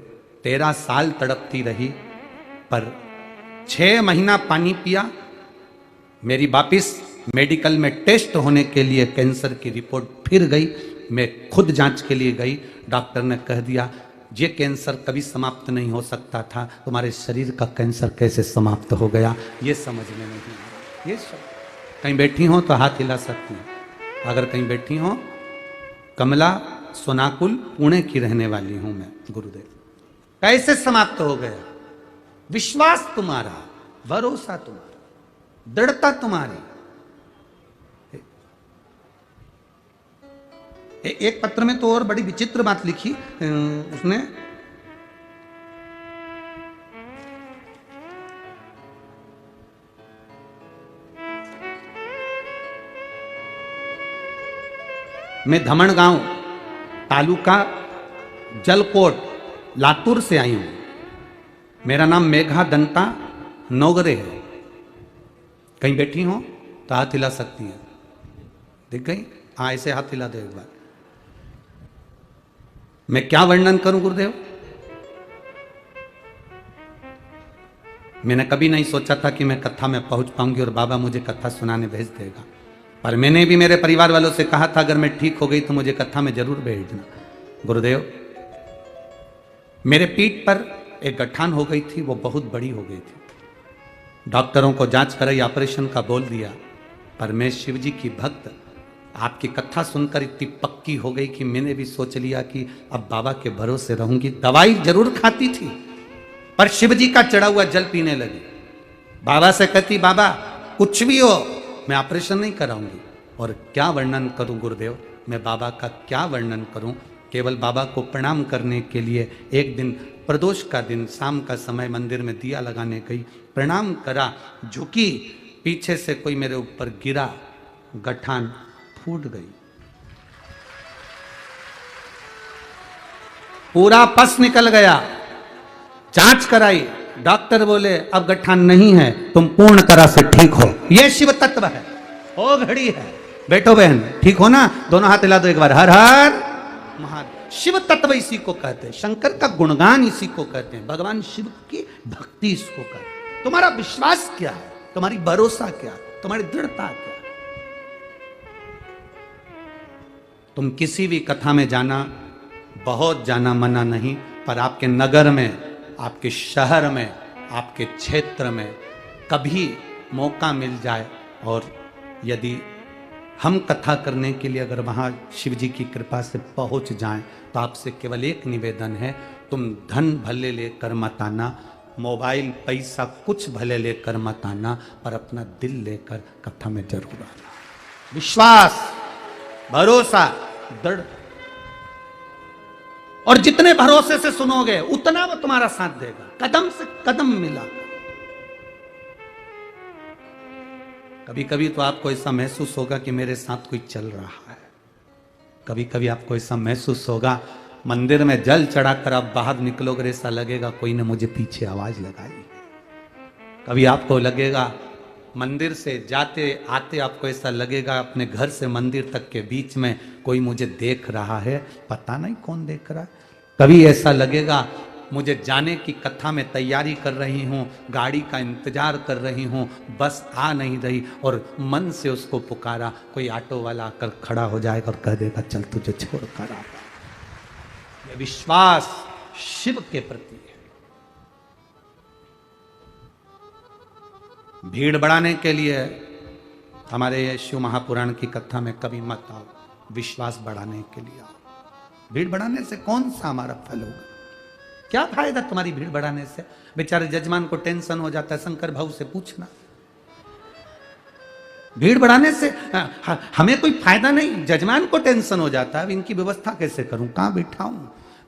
S1: 13 साल तड़पती रही, पर 6 महीना पानी पिया। मेरी वापिस मेडिकल में टेस्ट होने के लिए कैंसर की रिपोर्ट फिर गई। मैं खुद जांच के लिए गई, डॉक्टर ने कह दिया ये कैंसर कभी समाप्त नहीं हो सकता था, तुम्हारे शरीर का कैंसर कैसे समाप्त हो गया, ये समझ में नहीं आया। ये सब कहीं बैठी हो तो हाथ हिला सकती हो। अगर कहीं बैठी हो, कमला सोनाकुल पुणे की रहने वाली हूं मैं। गुरुदेव कैसे समाप्त हो गया? विश्वास तुम्हारा, भरोसा तुम्हारा, दृढ़ता तुम्हारी। एक पत्र में तो और बड़ी विचित्र बात लिखी उसने, मैं धमण गांव तालुका जलकोट लातूर से आई हूं। मेरा नाम मेघा दंता नौगरे है। कहीं बैठी हो तो हाथ हिला सकती है। दिख गई? हाँ, ऐसे हाथ हिला दो एक बार। मैं क्या वर्णन करूं गुरुदेव? मैंने कभी नहीं सोचा था कि मैं कथा में पहुंच पाऊंगी और बाबा मुझे कथा सुनाने भेज देगा। पर मैंने भी मेरे परिवार वालों से कहा था अगर मैं ठीक हो गई तो मुझे कथा में जरूर भेजना। गुरुदेव, मेरे पीठ पर एक गठान हो गई थी, वो बहुत बड़ी हो गई थी। डॉक्टरों को जांच कराई, ऑपरेशन का बोल दिया। पर मैं शिव जी की भक्त, आपकी कथा सुनकर इतनी पक्की हो गई कि मैंने भी सोच लिया कि अब बाबा के भरोसे रहूंगी। दवाई जरूर खाती थी पर शिव जी का चढ़ा हुआ जल पीने लगी। बाबा से कहती बाबा कुछ भी हो मैं ऑपरेशन नहीं कराऊंगी। और क्या वर्णन करूं गुरुदेव, मैं बाबा का क्या वर्णन करूं। केवल बाबा को प्रणाम करने के लिए एक दिन प्रदोष का दिन शाम का समय मंदिर में दिया लगाने गई, प्रणाम करा, झुकी, पीछे से कोई मेरे ऊपर गिरा, गठान फूट गई, पूरा पस निकल गया। जांच कराई, डॉक्टर बोले अब गठान नहीं है, तुम पूर्ण तरह से ठीक हो। यह शिव तत्व है, ओ घड़ी है। बैठो बहन, ठीक हो ना? दोनों हाथ हिला दो एक बार। हर हर महादेव। शिव तत्व इसी को कहते हैं, शंकर का गुणगान इसी को कहते हैं, भगवान शिव की भक्ति इसको कहते हैं। तुम्हारा विश्वास क्या है, तुम्हारी भरोसा क्या, तुम्हारी दृढ़ता क्या? तुम किसी भी कथा में जाना, बहुत जाना मना नहीं, पर आपके नगर में, आपके शहर में, आपके क्षेत्र में कभी मौका मिल जाए और यदि हम कथा करने के लिए अगर वहाँ शिव जी की कृपा से पहुँच जाएं तो आपसे केवल एक निवेदन है, तुम धन भले लेकर मत आना, मोबाइल पैसा कुछ भले लेकर मत आना, पर अपना दिल लेकर कथा में जरूर आना। विश्वास, भरोसा, दृढ़। और जितने भरोसे से सुनोगे उतना वो तुम्हारा साथ देगा, कदम से कदम मिला। कभी कभी तो आपको ऐसा महसूस होगा कि मेरे साथ कोई चल रहा है। कभी कभी आपको ऐसा महसूस होगा, मंदिर में जल चढ़ाकर आप बाहर निकलोगे, ऐसा लगेगा कोई ने मुझे पीछे आवाज लगाई। कभी आपको लगेगा मंदिर से जाते आते आपको ऐसा लगेगा अपने घर से मंदिर तक के बीच में कोई मुझे देख रहा है, पता नहीं कौन देख रहा है। कभी ऐसा लगेगा मुझे जाने की कथा में तैयारी कर रही हूँ, गाड़ी का इंतजार कर रही हूँ, बस आ नहीं रही, और मन से उसको पुकारा, कोई ऑटो वाला आकर खड़ा हो जाएगा और कह देगा चल तुझे छोड़ कर आ। ये विश्वास शिव के प्रति है। भीड़ बढ़ाने के लिए हमारे शिव महापुराण की कथा में कभी मत आओ, विश्वास बढ़ाने के लिए आओ। भीड़ बढ़ाने से कौन सा हमारा फल होगा? क्या फायदा तुम्हारी भीड़ बढ़ाने से? बेचारे जजमान को टेंशन हो जाता है, शंकर भाऊ से पूछना। भीड़ बढ़ाने से हमें कोई फायदा नहीं, जजमान को टेंशन हो जाता है, अब इनकी व्यवस्था कैसे करूं, कहां बिठाऊं।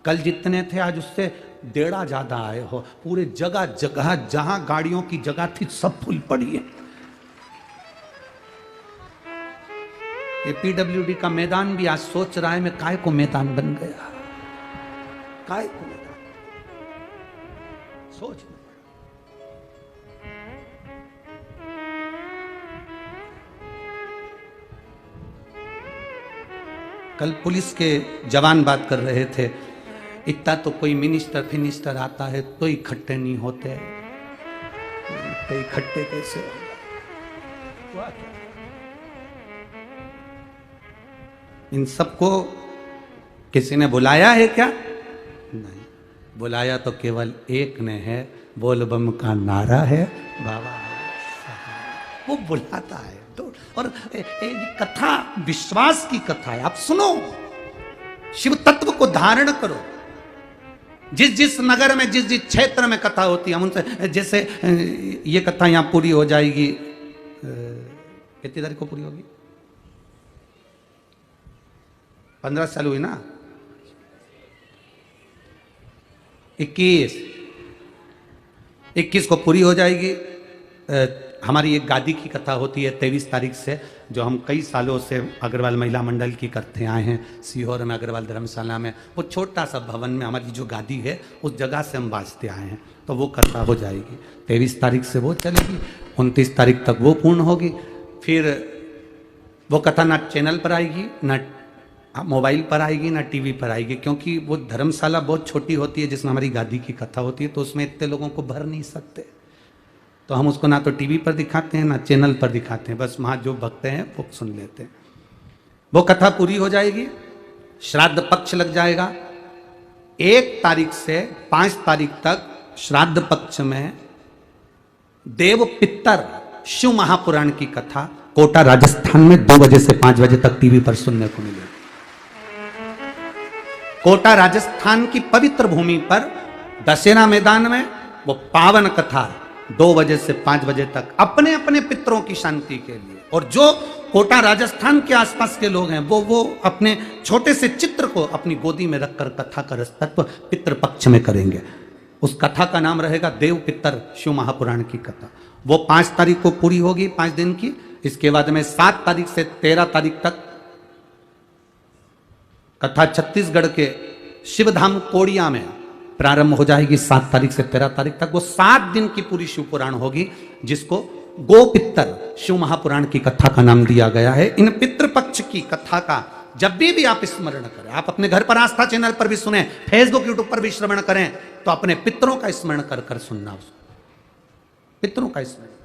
S1: कल जितने थे आज उससे 1.5 ज्यादा आए हो। पूरे जगह जगह जहां गाड़ियों की जगह थी सब फुल पड़ी है। ये पीडब्ल्यूडी का मैदान भी आज सोच रहा है मैं काय को मैदान बन गया, काय को मैदान सोच। कल पुलिस के जवान बात कर रहे थे, इतना तो कोई मिनिस्टर फिनिस्टर आता है तो इकट्ठे नहीं होते, तो इकट्ठे कैसे होगा? इन सबको किसी ने बुलाया है क्या? नहीं, बुलाया तो केवल एक ने है, बोल बम का नारा है, बाबा वो बुलाता है। तो और कथा विश्वास की कथा है, आप सुनो, शिव तत्व को धारण करो। जिस जिस नगर में जिस जिस क्षेत्र में कथा होती है, हम उनसे, जैसे ये कथा यहां पूरी हो जाएगी, कितनी तारीख को पूरी होगी? 15 साल हुई ना, 21 को पूरी हो जाएगी। हमारी एक गादी की कथा होती है 23 तारीख से, जो हम कई सालों से अग्रवाल महिला मंडल की करते आए हैं सीहोर में, अग्रवाल धर्मशाला में। वो छोटा सा भवन में हमारी जो गादी है उस जगह से हम बाजते आए हैं, तो वो कथा हो जाएगी 23 तारीख से वो चलेगी, 29 तारीख तक वो पूर्ण होगी। फिर वो कथा ना चैनल पर आएगी, ना मोबाइल पर आएगी, ना टीवी पर आएगी, क्योंकि वो धर्मशाला बहुत छोटी होती है जिसमें हमारी गादी की कथा होती है, तो उसमें इतने लोगों को भर नहीं सकते। तो हम उसको ना तो टीवी पर दिखाते हैं ना चैनल पर दिखाते हैं, बस वहाँ जो भक्त हैं वो सुन लेते हैं। वो कथा पूरी हो जाएगी, श्राद्ध पक्ष लग जाएगा। 1 तारीख से 5 तारीख तक श्राद्ध पक्ष में देव पितर शिव महापुराण की कथा कोटा राजस्थान में 2 बजे से 5 बजे तक टीवी पर सुनने को मिलेगी। कोटा राजस्थान की पवित्र भूमि पर दशहरा मैदान में वो पावन कथा 2 बजे से 5 बजे तक अपने अपने पितरों की शांति के लिए। और जो कोटा राजस्थान के आसपास के लोग हैं वो अपने छोटे से चित्र को अपनी गोदी में रखकर कथा का रसतत्व पितृ पक्ष में करेंगे। उस कथा का नाम रहेगा देव पितर शिव महापुराण की कथा। वो 5 तारीख को पूरी होगी, 5 दिन की। इसके बाद में 7 तारीख से 13 तारीख तक कथा छत्तीसगढ़ के शिवधाम कोड़िया में प्रारंभ हो जाएगी। 7 तारीख से 13 तारीख तक वो 7 दिन की पूरी शिव पुराण होगी, जिसको गोपितर शिव महापुराण की कथा का नाम दिया गया है। इन पितृपक्ष की कथा का जब भी आप स्मरण करें, आप अपने घर पर आस्था चैनल पर भी सुने, फेसबुक यूट्यूब पर भी श्रवण करें, तो अपने पितरों का स्मरण कर कर सुनना, उसको पितरों का स्मरण।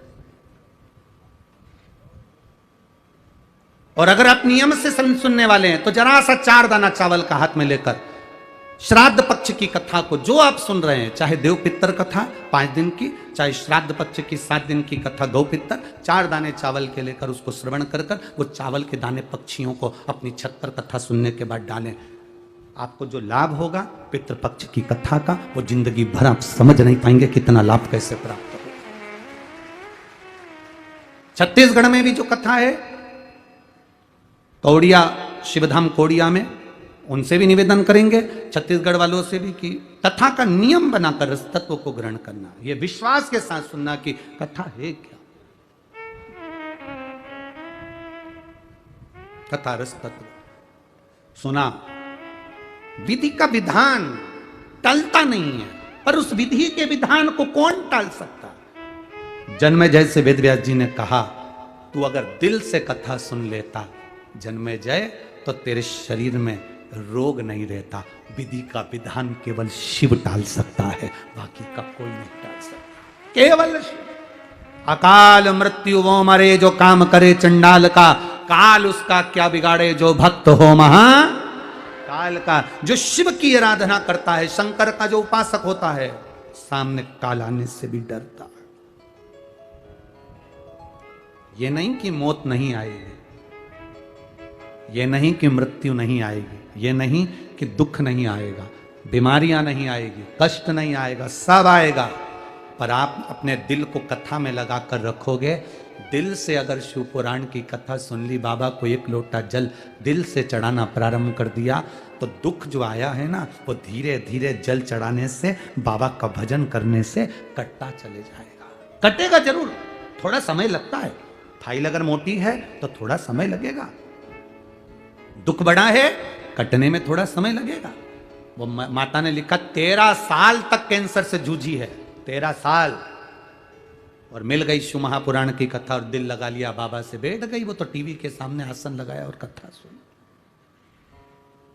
S1: और अगर आप नियम से सुनने वाले हैं तो जरा सा 4 दाना चावल का हाथ में लेकर श्राद्ध पक्ष की कथा को जो आप सुन रहे हैं, चाहे देव पितर कथा 5 दिन की, चाहे श्राद्ध पक्ष की 7 दिन की कथा गौ पितर, 4 दाने चावल के लेकर उसको श्रवण कर कर वो चावल के दाने पक्षियों को अपनी छत पर कथा सुनने के बाद डालें। आपको जो लाभ होगा पितृपक्ष की कथा का, वो जिंदगी भर आप समझ नहीं पाएंगे कितना लाभ कैसे प्राप्त होगा। छत्तीसगढ़ में भी जो कथा है कौड़िया शिवधाम कोड़िया में, उनसे भी निवेदन करेंगे, छत्तीसगढ़ वालों से भी, कि कथा का नियम बनाकर रस तत्व को ग्रहण करना, ये विश्वास के साथ सुनना कि कथा है क्या, कथा रस तत्व सुना। विधि का विधान टलता नहीं है, पर उस विधि के विधान को कौन टाल सकता। जन्मेजय से वेदव्यास जी ने कहा, तू अगर दिल से कथा सुन लेता जन्मेजय, तो तेरे शरीर में रोग नहीं रहता। विधि का विधान केवल शिव टाल सकता है, बाकी का कोई नहीं टाल सकता, केवल शिव। अकाल मृत्यु वो मरे जो काम करे चंडाल का, काल उसका क्या बिगाड़े जो भक्त हो महा काल का। जो शिव की आराधना करता है, शंकर का जो उपासक होता है, सामने काल आने से भी डरता है। ये नहीं कि मौत नहीं आएगी, ये नहीं कि मृत्यु नहीं आएगी, ये नहीं कि दुख नहीं आएगा, बीमारियां नहीं आएगी, कष्ट नहीं आएगा, सब आएगा। पर आप अपने दिल को कथा में लगाकर रखोगे। दिल से अगर शिव पुराण की कथा सुन ली, बाबा को 1 लोटा जल दिल से चढ़ाना प्रारंभ कर दिया, तो दुख जो आया है ना, वो धीरे धीरे जल चढ़ाने से, बाबा का भजन करने से कटता चले जाएगा। कटेगा जरूर, थोड़ा समय लगता है। फाइल अगर मोटी है तो थोड़ा समय लगेगा, दुख बड़ा है कटने में थोड़ा समय लगेगा। वो माता ने लिखा 13 साल तक कैंसर से जूझी है, 13 साल, और मिल गई शिव महापुराण की कथा और दिल लगा लिया बाबा से, बैठ गई वो तो टीवी के सामने आसन लगाया और कथा सुनी,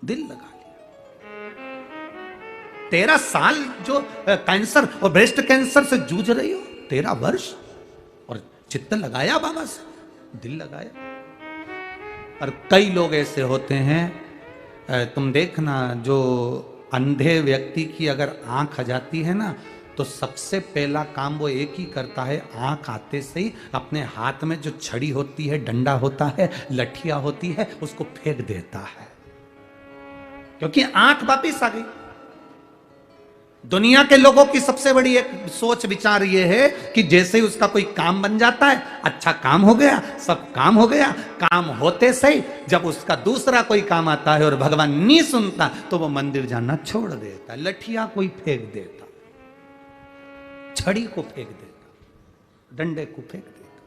S1: दिल लगा लिया। 13 साल जो कैंसर और ब्रेस्ट कैंसर से जूझ रही हो, 13 वर्ष, और चित्त लगाया बाबा से, दिल लगाया। और कई लोग ऐसे होते हैं, तुम देखना, जो अंधे व्यक्ति की अगर आंख आ जाती है ना, तो सबसे पहला काम वो एक ही करता है, आंख आते से ही अपने हाथ में जो छड़ी होती है, डंडा होता है, लठिया होती है, उसको फेंक देता है, क्योंकि आंख वापिस आ गई। दुनिया के लोगों की सबसे बड़ी एक सोच विचार ये है कि जैसे ही उसका कोई काम बन जाता है, अच्छा काम हो गया, सब काम हो गया, काम होते सही जब उसका दूसरा कोई काम आता है और भगवान नहीं सुनता, तो वो मंदिर जाना छोड़ देता, लठिया कोई फेंक देता, छड़ी को फेंक देता, डंडे को फेंक देता।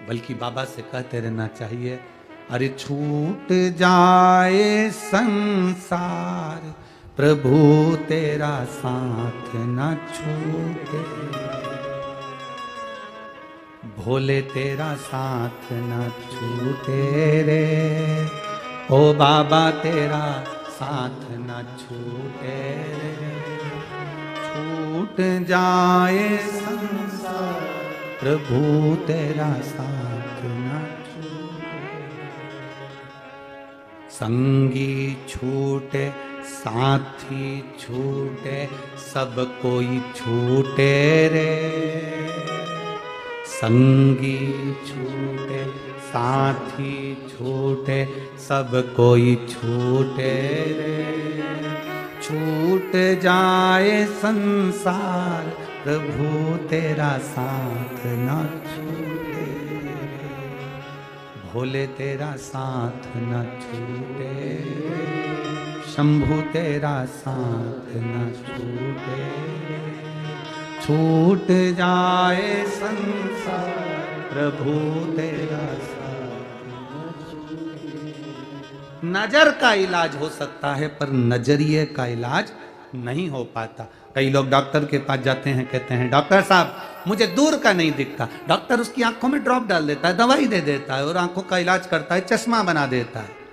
S1: बल्कि बाबा से कहते रहना चाहिए, अरे छूट जाए संसार प्रभु तेरा साथ न छूटे, भोले तेरा साथ न छूटे रे, ओ बाबा तेरा साथ न छूटे रे, छूट जाए संसार प्रभु तेरा साथ न छूटे, संगी छूटे साथी छूटे सब कोई छूटे रे, संगी छूटे साथी छूटे सब कोई छूटे रे, छूट जाए संसार प्रभु तेरा साथ न छूटे, भोले तेरा साथ न छूटे, शंभु तेरा साथ न छूटे, छूट जाए संसार प्रभु तेरा साथ न छूटे। नजर का इलाज हो सकता है पर नजरिए का इलाज नहीं हो पाता। कई लोग डॉक्टर के पास जाते हैं, कहते हैं डॉक्टर साहब मुझे दूर का नहीं दिखता, डॉक्टर उसकी आंखों में ड्रॉप डाल देता है, दवाई दे देता है और आंखों का इलाज करता है, चश्मा बना देता है।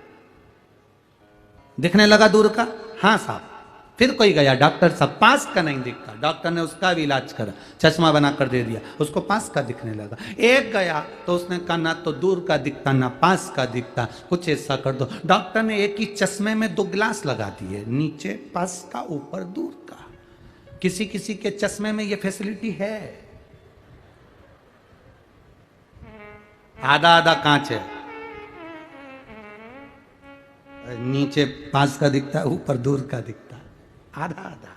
S1: दिखने लगा दूर का? हाँ साहब। फिर कोई गया, डॉक्टर साहब पास का नहीं दिखता, डॉक्टर ने उसका भी इलाज करा, चश्मा बना कर दे दिया, उसको पास का दिखने लगा। एक गया तो उसने कहा ना तो दूर का दिखता ना पास का दिखता, कुछ ऐसा कर दो। डॉक्टर ने एक ही चश्मे में 2 ग्लास लगा दिए, नीचे पास का ऊपर दूर का। किसी किसी के चश्मे में ये फैसिलिटी है। आधा आधा कांच है, नीचे पास का दिखता है ऊपर दूर का दिखता है, आधा आधा।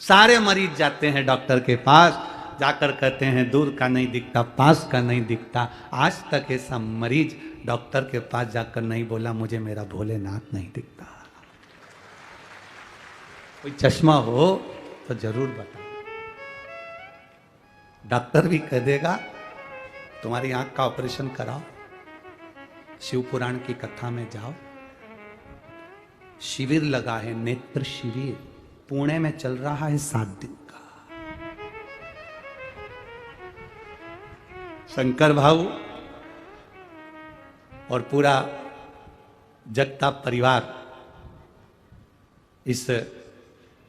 S1: सारे मरीज जाते हैं डॉक्टर के पास, जाकर कहते हैं दूर का नहीं दिखता पास का नहीं दिखता। आज तक ऐसा मरीज डॉक्टर के पास जाकर नहीं बोला मुझे मेरा भोलेनाथ नहीं दिखता। कोई चश्मा हो तो जरूर बताओ। डॉक्टर भी कह देगा तुम्हारी आंख का ऑपरेशन कराओ, शिव पुराण की कथा में जाओ। शिविर लगा है, नेत्र शिविर पुणे में चल रहा है 7 दिन का। शंकर भाऊ और पूरा जगताप परिवार, इस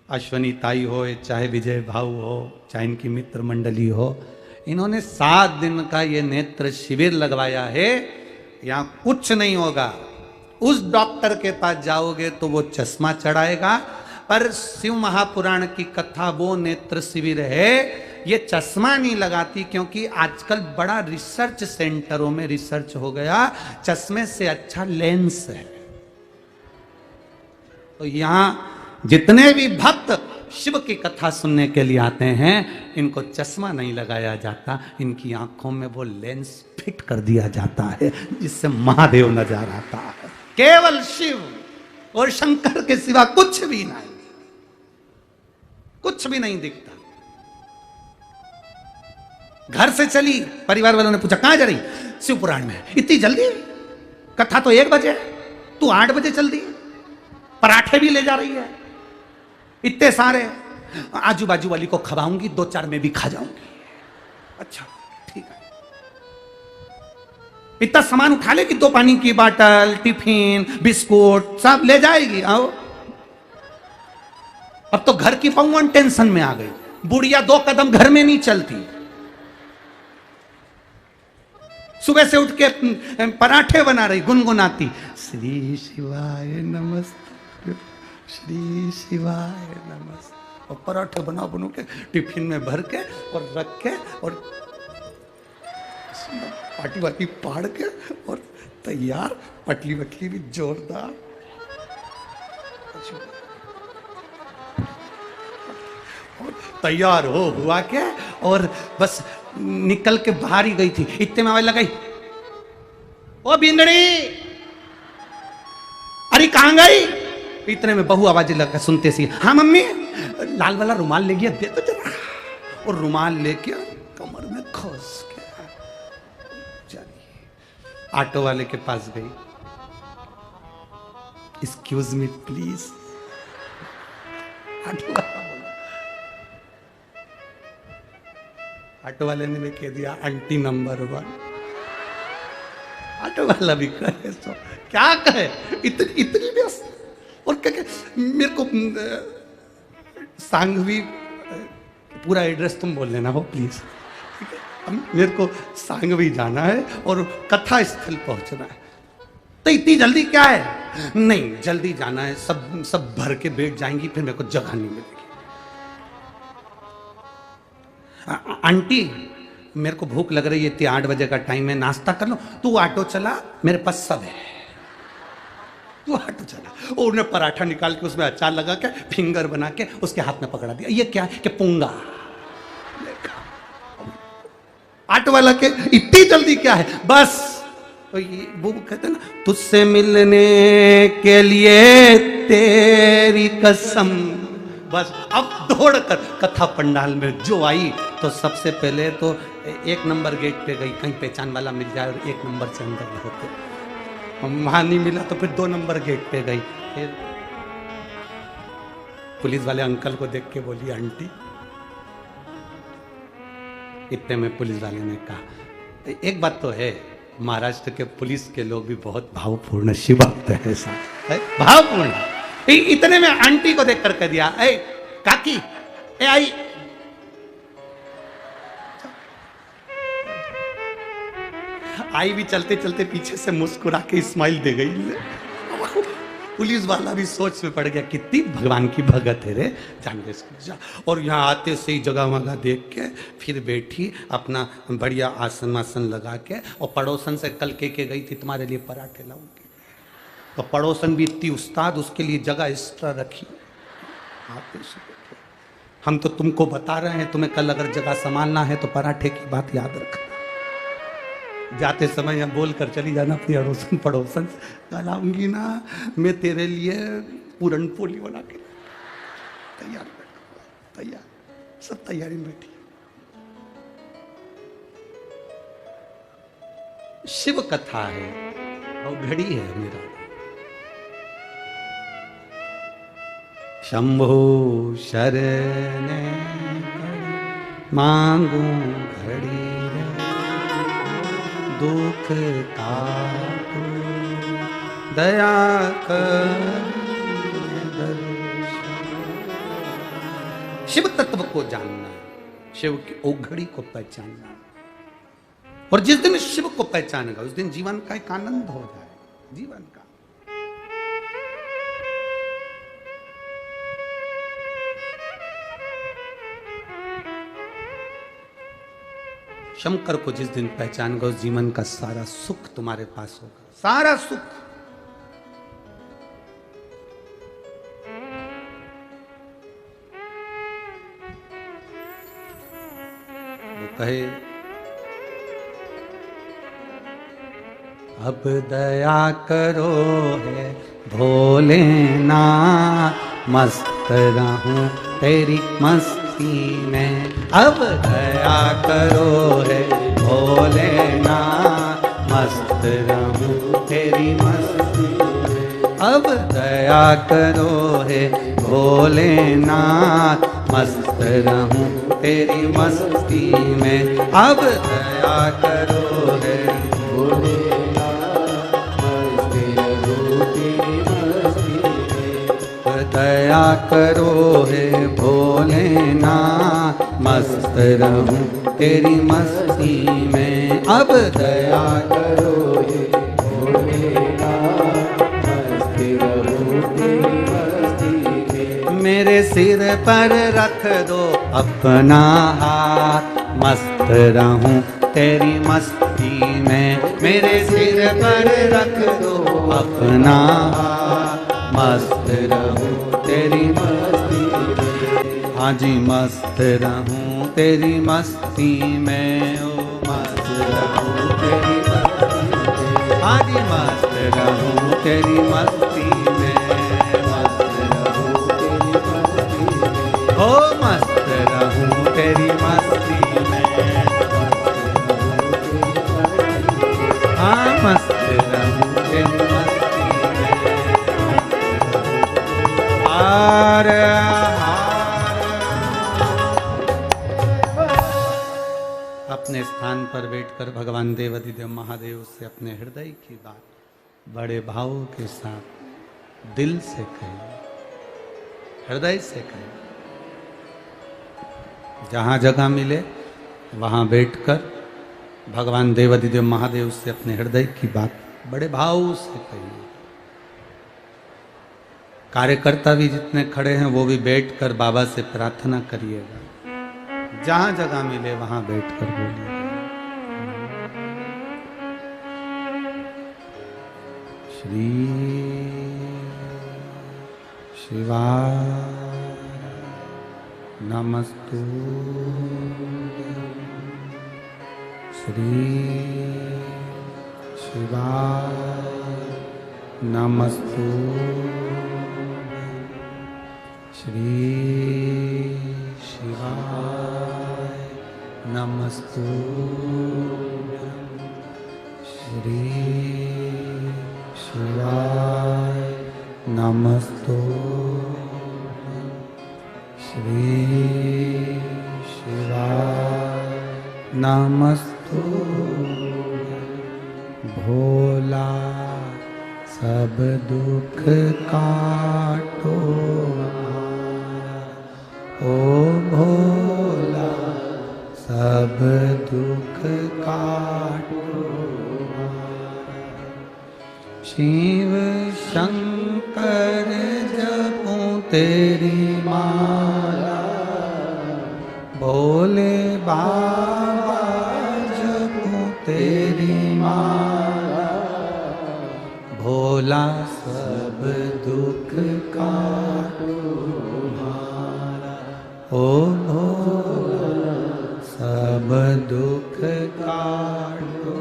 S1: अश्वनी ताई हो चाहे विजय भाऊ हो चाहे इनकी मित्र मंडली हो, इन्होंने 7 दिन का ये नेत्र शिविर लगवाया है। यहां कुछ नहीं होगा। उस डॉक्टर के पास जाओगे तो वो चश्मा चढ़ाएगा, पर शिव महापुराण की कथा वो नेत्र शिविर है, ये चश्मा नहीं लगाती, क्योंकि आजकल बड़ा रिसर्च सेंटरों में रिसर्च हो गया, चश्मे से अच्छा लेंस है। तो यहां जितने भी भक्त शिव की कथा सुनने के लिए आते हैं, इनको चश्मा नहीं लगाया जाता, इनकी आंखों में वो लेंस फिट कर दिया जाता है जिससे महादेव नजर आता है। केवल शिव और शंकर के सिवा कुछ भी नहीं, कुछ भी नहीं दिखता। घर से चली, परिवार वालों ने पूछा कहां जा रही? शिव पुराण में। इतनी जल्दी? कथा तो 1 बजे, तू 8 बजे चल दी। पराठे भी ले जा रही है इतने सारे, आजू बाजू वाली को खवाऊंगी, 2-4 में भी खा जाऊंगी। अच्छा ठीक है, इतना सामान उठा लेगी, 2 पानी की बोतल, टिफिन, बिस्कुट सब ले जाएगी। आओ, अब तो घर की पौवन टेंशन में आ गई। बुढ़िया 2 कदम घर में नहीं चलती, सुबह से उठ के पराठे बना रही, गुनगुनाती श्री शिवाय नमस्ते, श्री शिवाय नमस्ते। और पराठे बना के टिफिन में भर के और रख के और पाटी वाटी पाड़ के और तैयार, पटली वटली भी जोरदार। और तैयार हो हुआ के और बस निकल के बाहर ही गई थी, इतने में आवाज लगाई, ओ बिंदड़ी, अरे कहां गई? इतने में बहू आवाज लगा सुनते सी, हाँ मम्मी, लाल वाला रुमाल ले गया, दे तो जरा। और रुमाल लेके कमर में खोस के ऑटो वाले के पास गई, एक्सक्यूज मी प्लीज। ऑटो वाले ने भी कह दिया आंटी नंबर 1। ऑटो वाला भी कहे तो क्या कहे, इतनी व्यस्त। और क्या मेरे को सांघवी पूरा एड्रेस तुम बोल लेना हो प्लीज, मेरे को सांघवी जाना है और कथा स्थल पहुंचना है। तो इतनी जल्दी क्या है? नहीं जल्दी जाना है, सब भर के बैठ जाएंगी, फिर मेरे को जगह नहीं मिलेगी। आंटी मेरे को भूख लग रही है, 8 बजे का टाइम है, नाश्ता कर लो। तू ऑटो चला, मेरे पास सब है, तू ऑटो चला। और उन्हें पराठा निकाल के उसमें अचार लगा के फिंगर बना के उसके हाथ में पकड़ा दिया। ये क्या है कि पुंगा। ऑटो वाला के इतनी जल्दी क्या है? बस तो ये वो कहते हैं ना, तुझसे मिलने के लिए तेरी कसम। बस अब दौड़कर कथा पंडाल में जो आई तो सबसे पहले तो 1 नंबर गेट पे गई, कहीं पहचान वाला मिल जाए और 1 नंबर से अंदर होते। वहां नहीं मिला तो फिर 2 नंबर गेट पे गई। फिर पुलिस वाले अंकल को देख के बोली आंटी। इतने में पुलिस वाले ने कहा, एक बात तो है, महाराष्ट्र के पुलिस के लोग भी बहुत भावपूर्ण शिवभक्त है, भावपूर्ण। इतने में आंटी को देख कर कह दिया, ए काकी, ए आई। आई भी चलते चलते पीछे से मुस्कुरा के स्माइल दे गई। पुलिस वाला भी सोच में पड़ गया, कितनी भगवान की भगत है रे, जान दे जा। और यहाँ आते से ही जगह वगह देख के फिर बैठी, अपना बढ़िया आसन वासन लगा के, और पड़ोसन से कल के गई थी तुम्हारे लिए पराठे लाऊंगी। तो पड़ोसन भी इतनी उस्ताद, उसके लिए जगह एक्स्ट्रा रखी। आते से बैठे, हम तो तुमको बता रहे हैं, तुम्हें कल अगर जगह संभालना है तो पराठे की बात याद रखना। जाते समय यहाँ बोल कर चली जाना, फिर अड़ोसन पड़ोसन कल आऊंगी ना, मैं तेरे लिए पूरन पोली बना के तैयार बैठा, तैयार, सब तैयारी में बैठी। शिव कथा है और घड़ी है मेरा। शंभो शरण मांगू घड़ी, दुख काटो दया कर। शिव तत्व को जानना, शिव की ओघड़ी को पहचानना, और जिस दिन शिव को पहचानेगा उस दिन जीवन का एक आनंद हो जाए, जीवन का। शंकर को जिस दिन पहचानेगा उस जीवन का सारा सुख तुम्हारे पास होगा, सारा सुख। वो कहे, अब दया करो है भोलेनाथ, मस्त रहूं तेरी मस्ती में। अब दया करो है भोलेनाथ, मस्त रहूं तेरी मस्ती में। अब दया करो है भोलेनाथ, मस्त रहूं तेरी मस्ती में। अब दया करो है दया करो है भोलेनाथ, मस्त रहूं तेरी मस्ती में। अब दया करो है भोलेनाथ, मस्त रहूं तेरी मस्ती में। मेरे सिर पर रख दो अपना हाथ, मस्त रहूं तेरी मस्ती में। मेरे सिर पर रख दो अपना हाथ, मस्त रहूं तेरी मस्ती में। हाँ जी, मस्त रहूं तेरी मस्ती में। ओ मस्त रहूं तेरी मस्ती में। हाँ जी, मस्त रहूं तेरी मस्ती में। मस्त रहूं तेरी मस्ती में। ओ मस्त रहूं तेरी मस्ती में। हाँ मस्त रंगे मस्ती हार अपने स्थान पर बैठकर भगवान देवाधिदेव महादेव से अपने हृदय की बात बड़े भाव के साथ दिल से कहें, हृदय से कहें। जहां जगह मिले वहां बैठकर भगवान देवाधिदेव महादेव से अपने हृदय की बात बड़े भाव से कहिए। कार्यकर्ता भी जितने खड़े हैं वो भी बैठकर बाबा से प्रार्थना करिएगा। जहां जगह मिले वहां बैठकर बोलिए। श्री शिवाय नमस्तु श्री शिवाय नमस्तु श्री शिवाय नमस्तु श्री शिवाय नमस्तु श्री शिवाय नमस्तु भोला सब दुख काटो ओ भोला सब दुख काटो शिव शंकर जपूं तेरी माला भोले बाबा जपूं तेरी माला भोला सब दुख काटो ओ भोला सब दुख काटो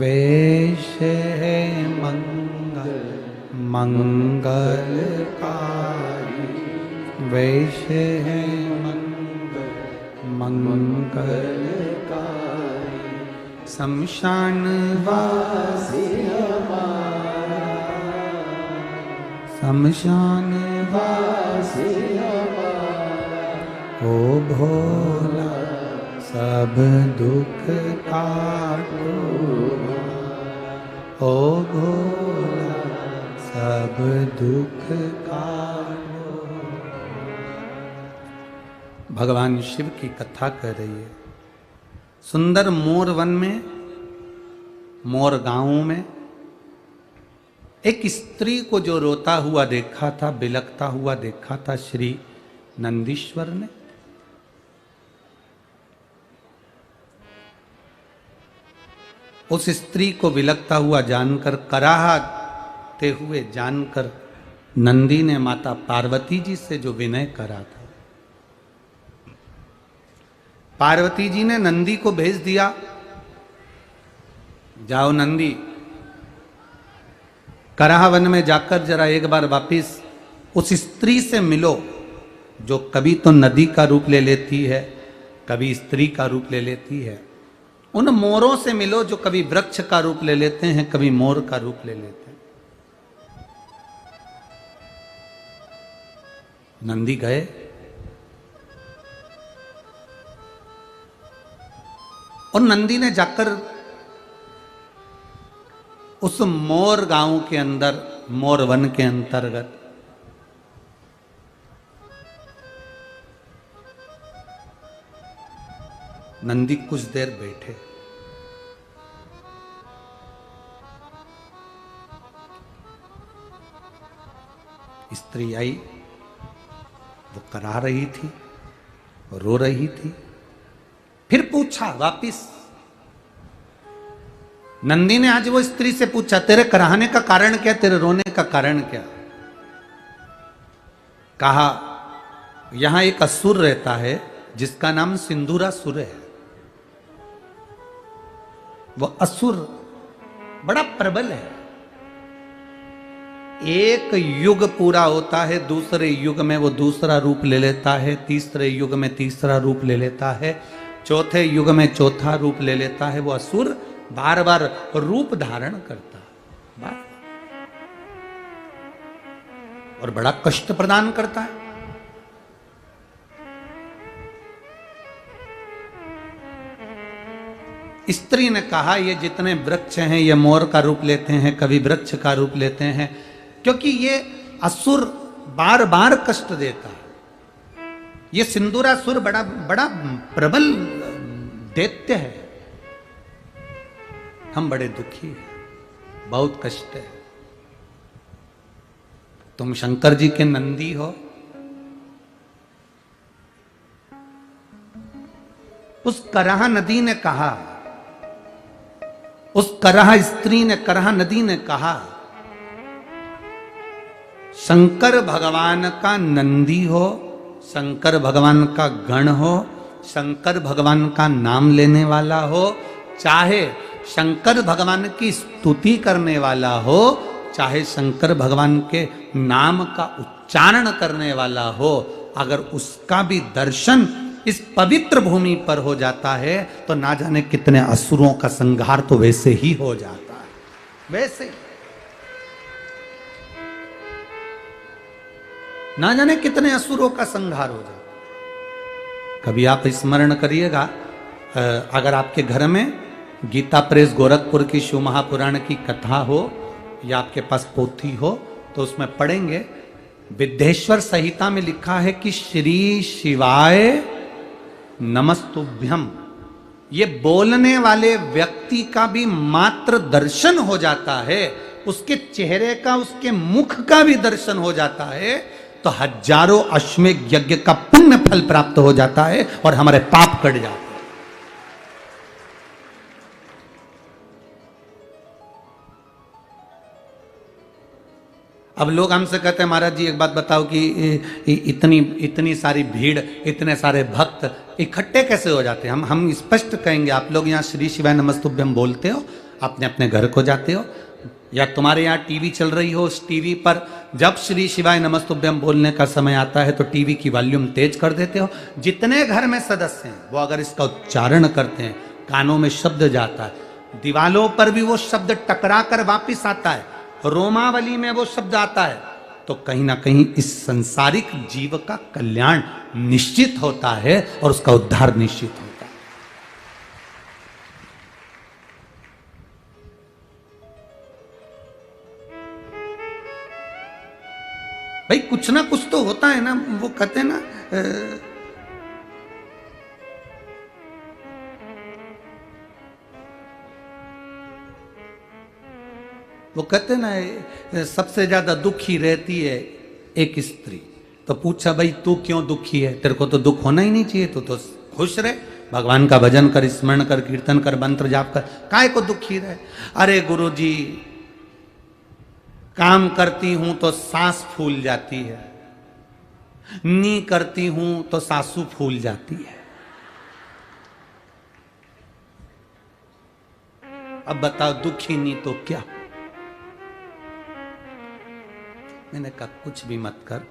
S1: वेश है मंगल मंगलकारी वेश है मंगल मंगलकारी शमशान वासी हमारा शमशान वासी हमारा ओ भोला सब दुख काटो ओ भोला सब दुख काटो। भगवान शिव की कथा कर रही है। सुंदर मोर वन में, मोर गांव में एक स्त्री को जो रोता हुआ देखा था, बिलखता हुआ देखा था श्री नंदीश्वर ने। उस स्त्री को बिलखता हुआ जानकर, कराहते हुए जानकर नंदी ने माता पार्वती जी से जो विनय करा था, पार्वती जी ने नंदी को भेज दिया, जाओ नंदी कराह वन में जाकर जरा एक बार वापिस उस स्त्री से मिलो जो कभी तो नदी का रूप ले लेती है, कभी स्त्री का रूप ले लेती है। उन मोरों से मिलो जो कभी वृक्ष का रूप ले लेते हैं, कभी मोर का रूप ले लेते हैं। नंदी गए, और नंदी ने जाकर उस मोर गांव के अंदर, मोर वन के अंतर्गत नंदी कुछ देर बैठे। स्त्री आई, वो करा रही थी, रो रही थी। फिर पूछा वापिस, नंदी ने आज वो स्त्री से पूछा, तेरे कराहने का कारण क्या, तेरे रोने का कारण क्या? कहा, यहां एक असुर रहता है जिसका नाम सिंदूरासुर है। वो असुर बड़ा प्रबल है। एक युग पूरा होता है, दूसरे युग में वो दूसरा रूप ले लेता है, तीसरे युग में तीसरा रूप ले लेता है, चौथे युग में चौथा रूप ले लेता है। वो असुर बार बार रूप धारण करता है, बार और बड़ा कष्ट प्रदान करता है। स्त्री ने कहा ये जितने वृक्ष हैं ये मोर का रूप लेते हैं, कभी वृक्ष का रूप लेते हैं, क्योंकि ये असुर बार बार कष्ट देता है। ये सिंदूरासुर बड़ा बड़ा प्रबल दैत्य है। हम बड़े दुखी हैं, बहुत कष्ट है। तुम शंकर जी के नंदी हो। उस कराह नदी ने कहा, उस कराह स्त्री ने, कराह नदी ने कहा, शंकर भगवान का नंदी हो, शंकर भगवान का गण हो, शंकर भगवान का नाम लेने वाला हो, चाहे शंकर भगवान की स्तुति करने वाला हो, चाहे शंकर भगवान के नाम का उच्चारण करने वाला हो, अगर उसका भी दर्शन इस पवित्र भूमि पर हो जाता है तो ना जाने कितने असुरों का संहार तो वैसे ही हो जाता है। वैसे ना जाने कितने असुरों का संहार हो जाता है। कभी आप स्मरण करिएगा, अगर आपके घर में गीता प्रेस गोरखपुर की शिव महापुराण की कथा हो या आपके पास पोथी हो तो उसमें पढ़ेंगे, विद्येश्वर संहिता में लिखा है कि श्री शिवाय नमस्तुभ्यम। ये बोलने वाले व्यक्ति का भी मात्र दर्शन हो जाता है, उसके चेहरे का, उसके मुख का भी दर्शन हो जाता है तो हजारों अश्वमेध यज्ञ का पुण्य फल प्राप्त हो जाता है और हमारे पाप कट जाते हैं। अब लोग हमसे कहते हैं महाराज जी एक बात बताओ कि इतनी सारी भीड़, इतने सारे भक्त इकट्ठे कैसे हो जाते हैं? हम स्पष्ट कहेंगे, आप लोग यहाँ श्री शिवाय नमस्तुभ्यम बोलते हो, अपने अपने घर को जाते हो, या तुम्हारे यहाँ टीवी चल रही हो, उस टीवी पर जब श्री शिवाय नमस्तुभ्यम बोलने का समय आता है तो टीवी की वॉल्यूम तेज कर देते हो। जितने घर में सदस्य हैं वो अगर इसका उच्चारण करते हैं, कानों में शब्द जाता है, दीवालों पर भी वो शब्द टकरा कर वापिस आता है, रोमावली में वो शब्द आता है, तो कहीं ना कहीं इस संसारिक जीव का कल्याण निश्चित होता है और उसका उद्धार निश्चित होता है। भाई कुछ ना कुछ तो होता है ना। वो कहते हैं ना, वो कहते ना सबसे ज्यादा दुखी रहती है एक स्त्री। तो पूछा भाई तू क्यों दुखी है? तेरे को तो दुख होना ही नहीं चाहिए, तू तो खुश रहे, भगवान का भजन कर, स्मरण कर, कीर्तन कर, मंत्र जाप कर, काहे को दुखी रहे? अरे गुरुजी काम करती हूं तो सांस फूल जाती है, नी करती हूं तो सासू फूल जाती है। अब बताओ दुखी नहीं तो क्या? मैंने कहा कुछ भी मत कर,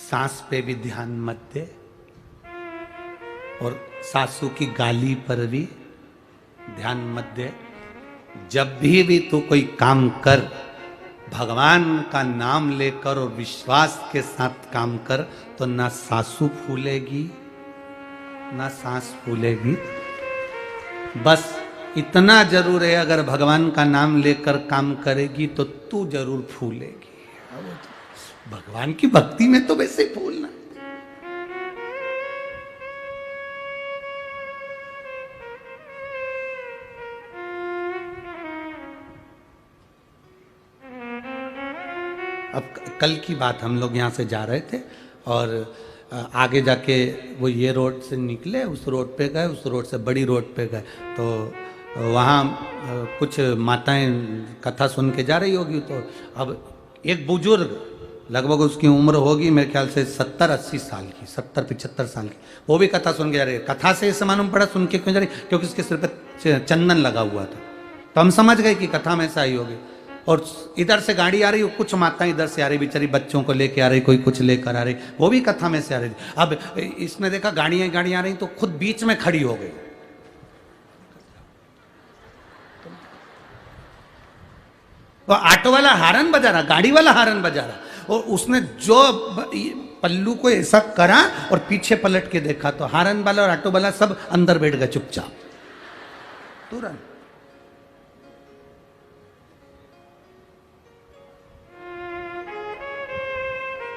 S1: सांस पे भी ध्यान मत दे और सासू की गाली पर भी ध्यान मत दे। जब भी तू कोई काम कर, भगवान का नाम लेकर और विश्वास के साथ काम कर, तो ना सासू फूलेगी ना सांस फूलेगी। बस इतना जरूर है, अगर भगवान का नाम लेकर काम करेगी तो तू जरूर फूलेगी। भगवान की भक्ति में तो वैसे ही फूलना। अब कल की बात, हम लोग यहाँ से जा रहे थे और आगे जाके वो ये रोड से निकले, उस रोड पे गए, उस रोड से बड़ी रोड पे गए तो वहाँ कुछ माताएं कथा सुन के जा रही होगी। तो अब एक बुजुर्ग, लगभग उसकी उम्र होगी मेरे ख्याल से 70-80 साल की, 70-75 साल की, वो भी कथा सुन के जा रही है। कथा से इसे मालूम पड़ा सुन के क्यों जा रही, क्योंकि उसके सिर पर चंदन लगा हुआ था। तो हम समझ गए कि कथा में ऐसा ही होगी। और इधर से गाड़ी आ रही, कुछ माताएं इधर से आ रही, बेचारी बच्चों को लेके आ रही, कोई कुछ लेकर आ रही, वो भी कथा में से आ रही। अब इसने देखा गाड़ियां आ रही तो खुद बीच में खड़ी हो गई। वो ऑटो वाला हारन बजा रहा, गाड़ी वाला हारन बजा रहा, और उसने जो पल्लू को ऐसा करा और पीछे पलट के देखा तो हारन वाला और ऑटो वाला सब अंदर बैठ गए चुपचाप तुरंत।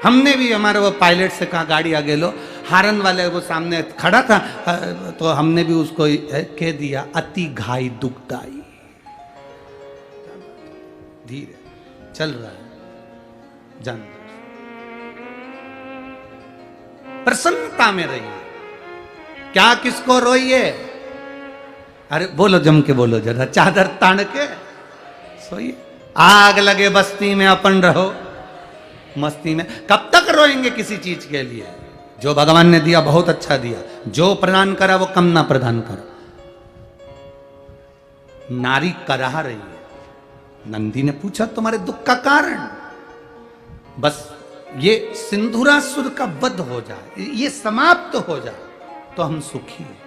S1: हमने भी हमारे वो पायलट से कहा गाड़ी आगे लो, हारन वाले वो सामने खड़ा था तो हमने भी उसको कह दिया अति घाई दुखदाई। धीरे चल रहा है, जान प्रसन्नता में रहिए, क्या किसको रोइए। अरे बोलो जम के बोलो जरा, चादर तान के सोइए। आग लगे बस्ती में अपन रहो मस्ती में। कब तक रोएंगे किसी चीज के लिए? जो भगवान ने दिया बहुत अच्छा दिया, जो प्रदान करा वो कम ना प्रदान करा। नारी कराह रही है। नंदी ने पूछा तुम्हारे दुख का कारण? बस ये सिंधुरासुर का वध हो जाए, ये समाप्त हो जाए तो हम सुखी हैं।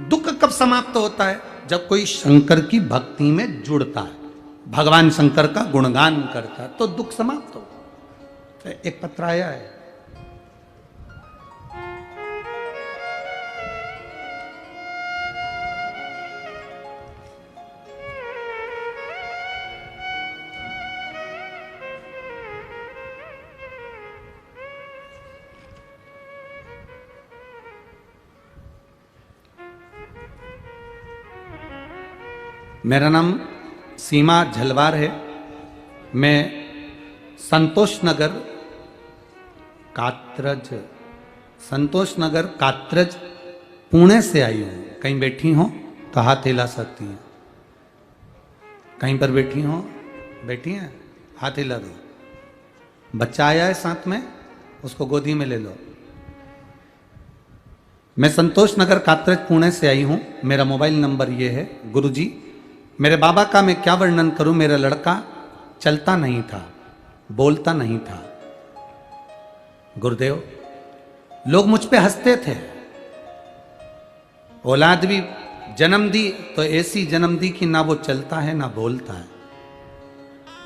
S1: दुख कब समाप्त होता है? जब कोई शंकर की भक्ति में जुड़ता है, भगवान शंकर का गुणगान करता है, तो दुख समाप्त होता है। एक पत्र आया है, मेरा नाम सीमा झलवार है। मैं संतोष नगर कात्रज पुणे से आई हूँ। कहीं बैठी हो तो हाथ हिला सकती हैं, कहीं पर बैठी हो, बैठी हैं हाथ हिला दो। बच्चा आया है साथ में, उसको गोदी में ले लो। मैं संतोष नगर कात्रज पुणे से आई हूँ। मेरा मोबाइल नंबर ये है। गुरुजी, मेरे बाबा का मैं क्या वर्णन करूं। मेरा लड़का चलता नहीं था, बोलता नहीं था। गुरुदेव, लोग मुझ पे हंसते थे। औलाद भी जन्म दी तो ऐसी जन्म दी कि ना वो चलता है ना बोलता है।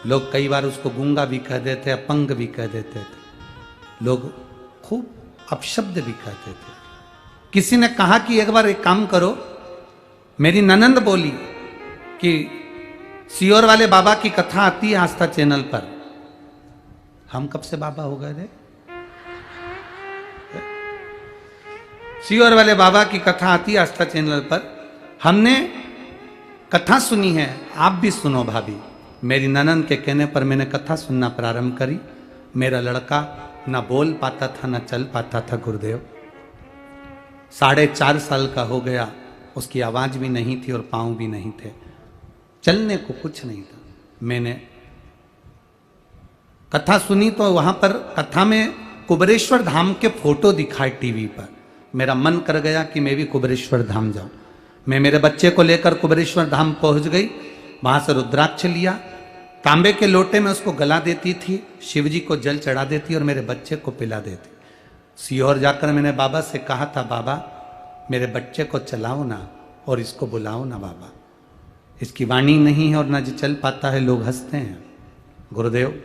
S1: लोग कई बार उसको गूंगा भी कह देते, अपंग भी कह देते थे, लोग खूब अपशब्द भी कहते थे। किसी ने कहा कि एक बार एक काम करो। मेरी ननंद बोली कि सियोर वाले बाबा की कथा आती है आस्था चैनल पर। हम कब से बाबा हो गए थे? सियोर वाले बाबा की कथा आती है आस्था चैनल पर। हमने कथा सुनी है, आप भी सुनो भाभी। मेरी ननंद के कहने पर मैंने कथा सुनना प्रारंभ करी। मेरा लड़का ना बोल पाता था ना चल पाता था। गुरुदेव, 4.5 साल का हो गया, उसकी आवाज भी नहीं थी और पांव भी नहीं थे, चलने को कुछ नहीं था। मैंने कथा सुनी तो वहां पर कथा में कुबेरेश्वर धाम के फोटो दिखाए टीवी पर। मेरा मन कर गया कि मैं भी कुबेरेश्वर धाम जाऊं। मैं मेरे बच्चे को लेकर कुबेरेश्वर धाम पहुंच गई। वहां से रुद्राक्ष लिया, तांबे के लोटे में उसको गला देती थी, शिव जी को जल चढ़ा देती और मेरे बच्चे को पिला देती। सीहोर जाकर मैंने बाबा से कहा था, बाबा मेरे बच्चे को चलाओ ना और इसको बुलाओ ना बाबा, इसकी वाणी नहीं है और ना जो चल पाता है, लोग हंसते हैं। गुरुदेव,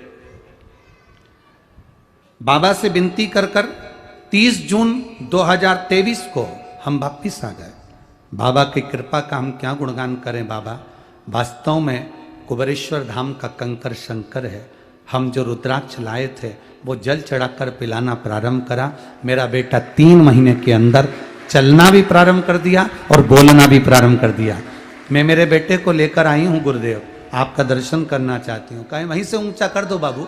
S1: बाबा से विनती कर 30 जून 2023 को हम वापिस आ गए। बाबा की कृपा का हम क्या गुणगान करें। बाबा वास्तव में कुबेरेश्वर धाम का कंकर शंकर है। हम जो रुद्राक्ष लाए थे वो जल चढ़ाकर पिलाना प्रारंभ करा। मेरा बेटा 3 महीने के अंदर चलना भी प्रारंभ कर दिया और बोलना भी प्रारंभ कर दिया। मैं मेरे बेटे को लेकर आई हूं गुरुदेव, आपका दर्शन करना चाहती हूँ। कहीं वहीं से ऊंचा कर दो बाबू,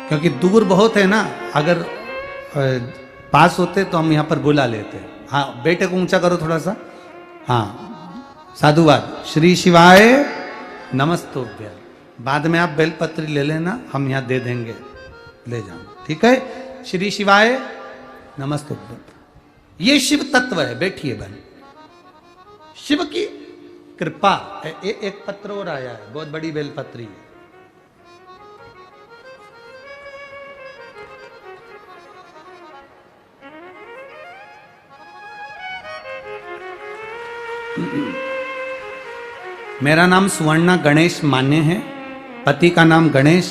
S1: क्योंकि दूर बहुत है ना। अगर पास होते तो हम यहाँ पर बुला लेते। हाँ, बेटे को ऊंचा करो थोड़ा सा। हाँ, साधुवाद। श्री शिवाय नमस्तुभ्यं। बाद में आप बेलपत्री ले लेना, हम यहाँ दे देंगे, ले जाओ, ठीक है। श्री शिवाय नमस्तुभ्यं। ये शिव तत्व है। बैठिए बहन, शिव की कृपा। एक पत्र और आया है, बहुत बड़ी बेलपत्री है। मेरा नाम सुवर्णा गणेश माने है, पति का नाम गणेश